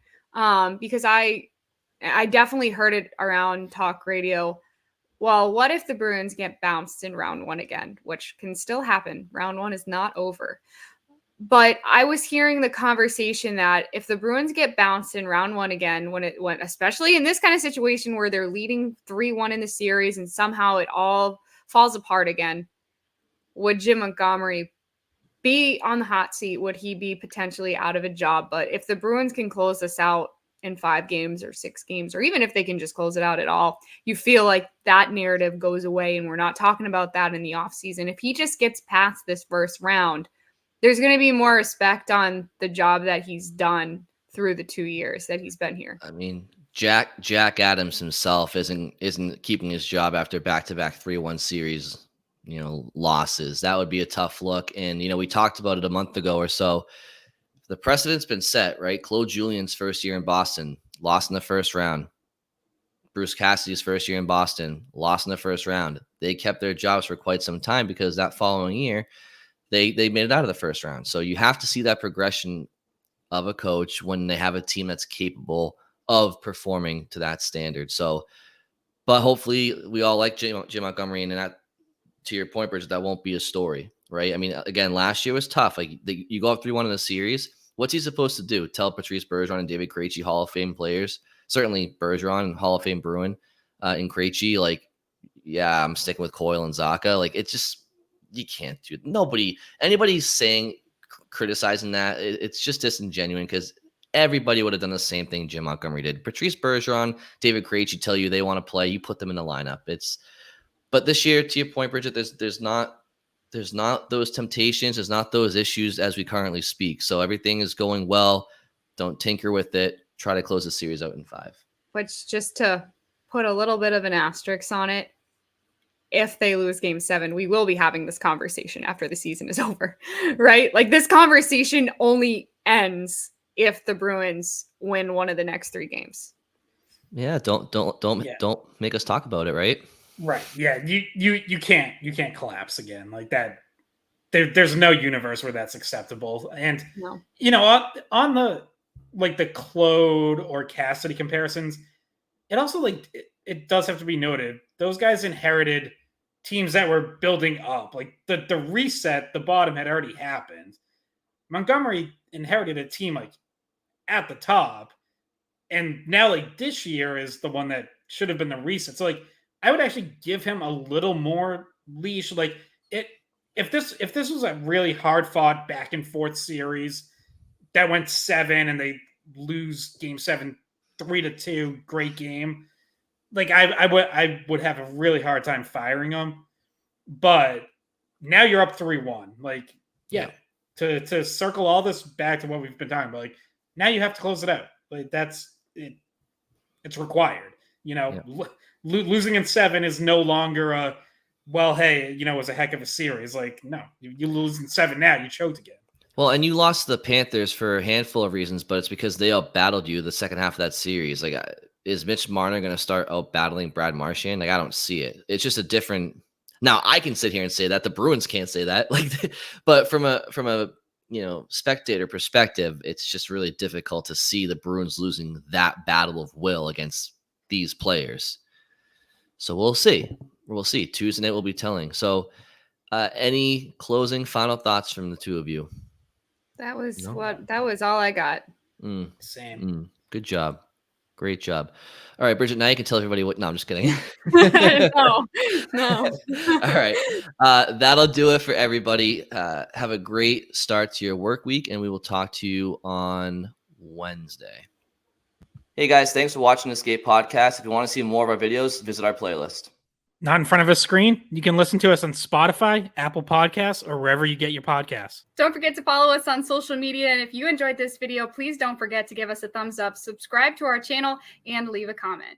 [SPEAKER 3] because I definitely heard it around talk radio. Well, what if the Bruins get bounced in round 1 again, which can still happen. Round 1 is not over. But I was hearing the conversation that if the Bruins get bounced in round 1 again, when especially in this kind of situation where they're leading 3-1 in the series and somehow it all falls apart again, would Jim Montgomery be on the hot seat? Would he be potentially out of a job? But if the Bruins can close this out in 5 games or 6 games, or even if they can just close it out at all, you feel like that narrative goes away and we're not talking about that in the offseason. If he just gets past this first round, there's going to be more respect on the job that he's done through the 2 years that he's been here.
[SPEAKER 1] I mean, Jack Adams himself isn't keeping his job after back-to-back 3-1 series, losses. That would be a tough look. And, we talked about it a month ago or so. The precedent's been set, right? Claude Julien's first year in Boston, lost in the first round. Bruce Cassidy's first year in Boston, lost in the first round. They kept their jobs for quite some time because that following year, they made it out of the first round. So you have to see that progression of a coach when they have a team that's capable of performing to that standard. So, but hopefully we all like Jim Montgomery, and that, to your point, Bridget, that won't be a story. right? I mean, again, last year was tough. Like you go up 3-1 in the series. What's he supposed to do? Tell Patrice Bergeron and David Krejci, Hall of Fame players, certainly Bergeron, Hall of Fame Bruin, and Krejci, like, yeah, I'm sticking with Coyle and Zaka. Like, it just, you can't do it. Anybody saying, criticizing that, it's just disingenuous because everybody would have done the same thing Jim Montgomery did. Patrice Bergeron, David Krejci tell you they want to play, you put them in the lineup. But this year, to your point, Bridget, there's not those temptations, there's not those issues as we currently speak. So everything is going well. Don't tinker with it. Try to close the series out in 5.
[SPEAKER 3] Which, just to put a little bit of an asterisk on it, if they lose game 7, we will be having this conversation after the season is over, right? Like, this conversation only ends if the Bruins win one of the next 3 games.
[SPEAKER 1] Yeah, don't make us talk about it, right?
[SPEAKER 2] Right. Yeah. You can't collapse again like that. There's no universe where that's acceptable. And
[SPEAKER 3] No.
[SPEAKER 2] On the like the Claude or Cassidy comparisons, it also it does have to be noted those guys inherited teams that were building up. Like the reset, the bottom had already happened. Montgomery inherited a team like at the top, and now like this year is the one that should have been the reset. So like I would actually give him a little more leash. Like if this was a really hard fought back and forth series that went 7 and they lose game 7 3-2, great game. Like I would have a really hard time firing him. But now you're up 3-1. Like, yeah, to circle all this back to what we've been talking about, like now you have to close it out. Like that's it. It's required. Losing in 7 is no longer a, well, hey, it was a heck of a series. Like, no, you lose in 7 now, you choked again.
[SPEAKER 1] Well, and you lost the Panthers for a handful of reasons, but it's because they out-battled you the second half of that series. Like, is Mitch Marner going to start out-battling Brad Marchand? Like, I don't see it. It's just a different. Now, I can sit here and say that. The Bruins can't say that. Like, but from a spectator perspective, it's just really difficult to see the Bruins losing that battle of will against these players. So we'll see. We'll see. Tuesday night will be telling. So any closing final thoughts from the two of you?
[SPEAKER 3] That was all I got.
[SPEAKER 2] Same.
[SPEAKER 1] Good job. Great job. All right, Bridget, now you can tell everybody what. No, I'm just kidding.
[SPEAKER 3] No.
[SPEAKER 1] All right. That'll do it for everybody. Have a great start to your work week, and we will talk to you on Wednesday. Hey, guys, thanks for watching the Skate Podcast. If you want to see more of our videos, visit our playlist.
[SPEAKER 2] Not in front of a screen? You can listen to us on Spotify, Apple Podcasts, or wherever you get your podcasts.
[SPEAKER 3] Don't forget to follow us on social media. And if you enjoyed this video, please don't forget to give us a thumbs up, subscribe to our channel, and leave a comment.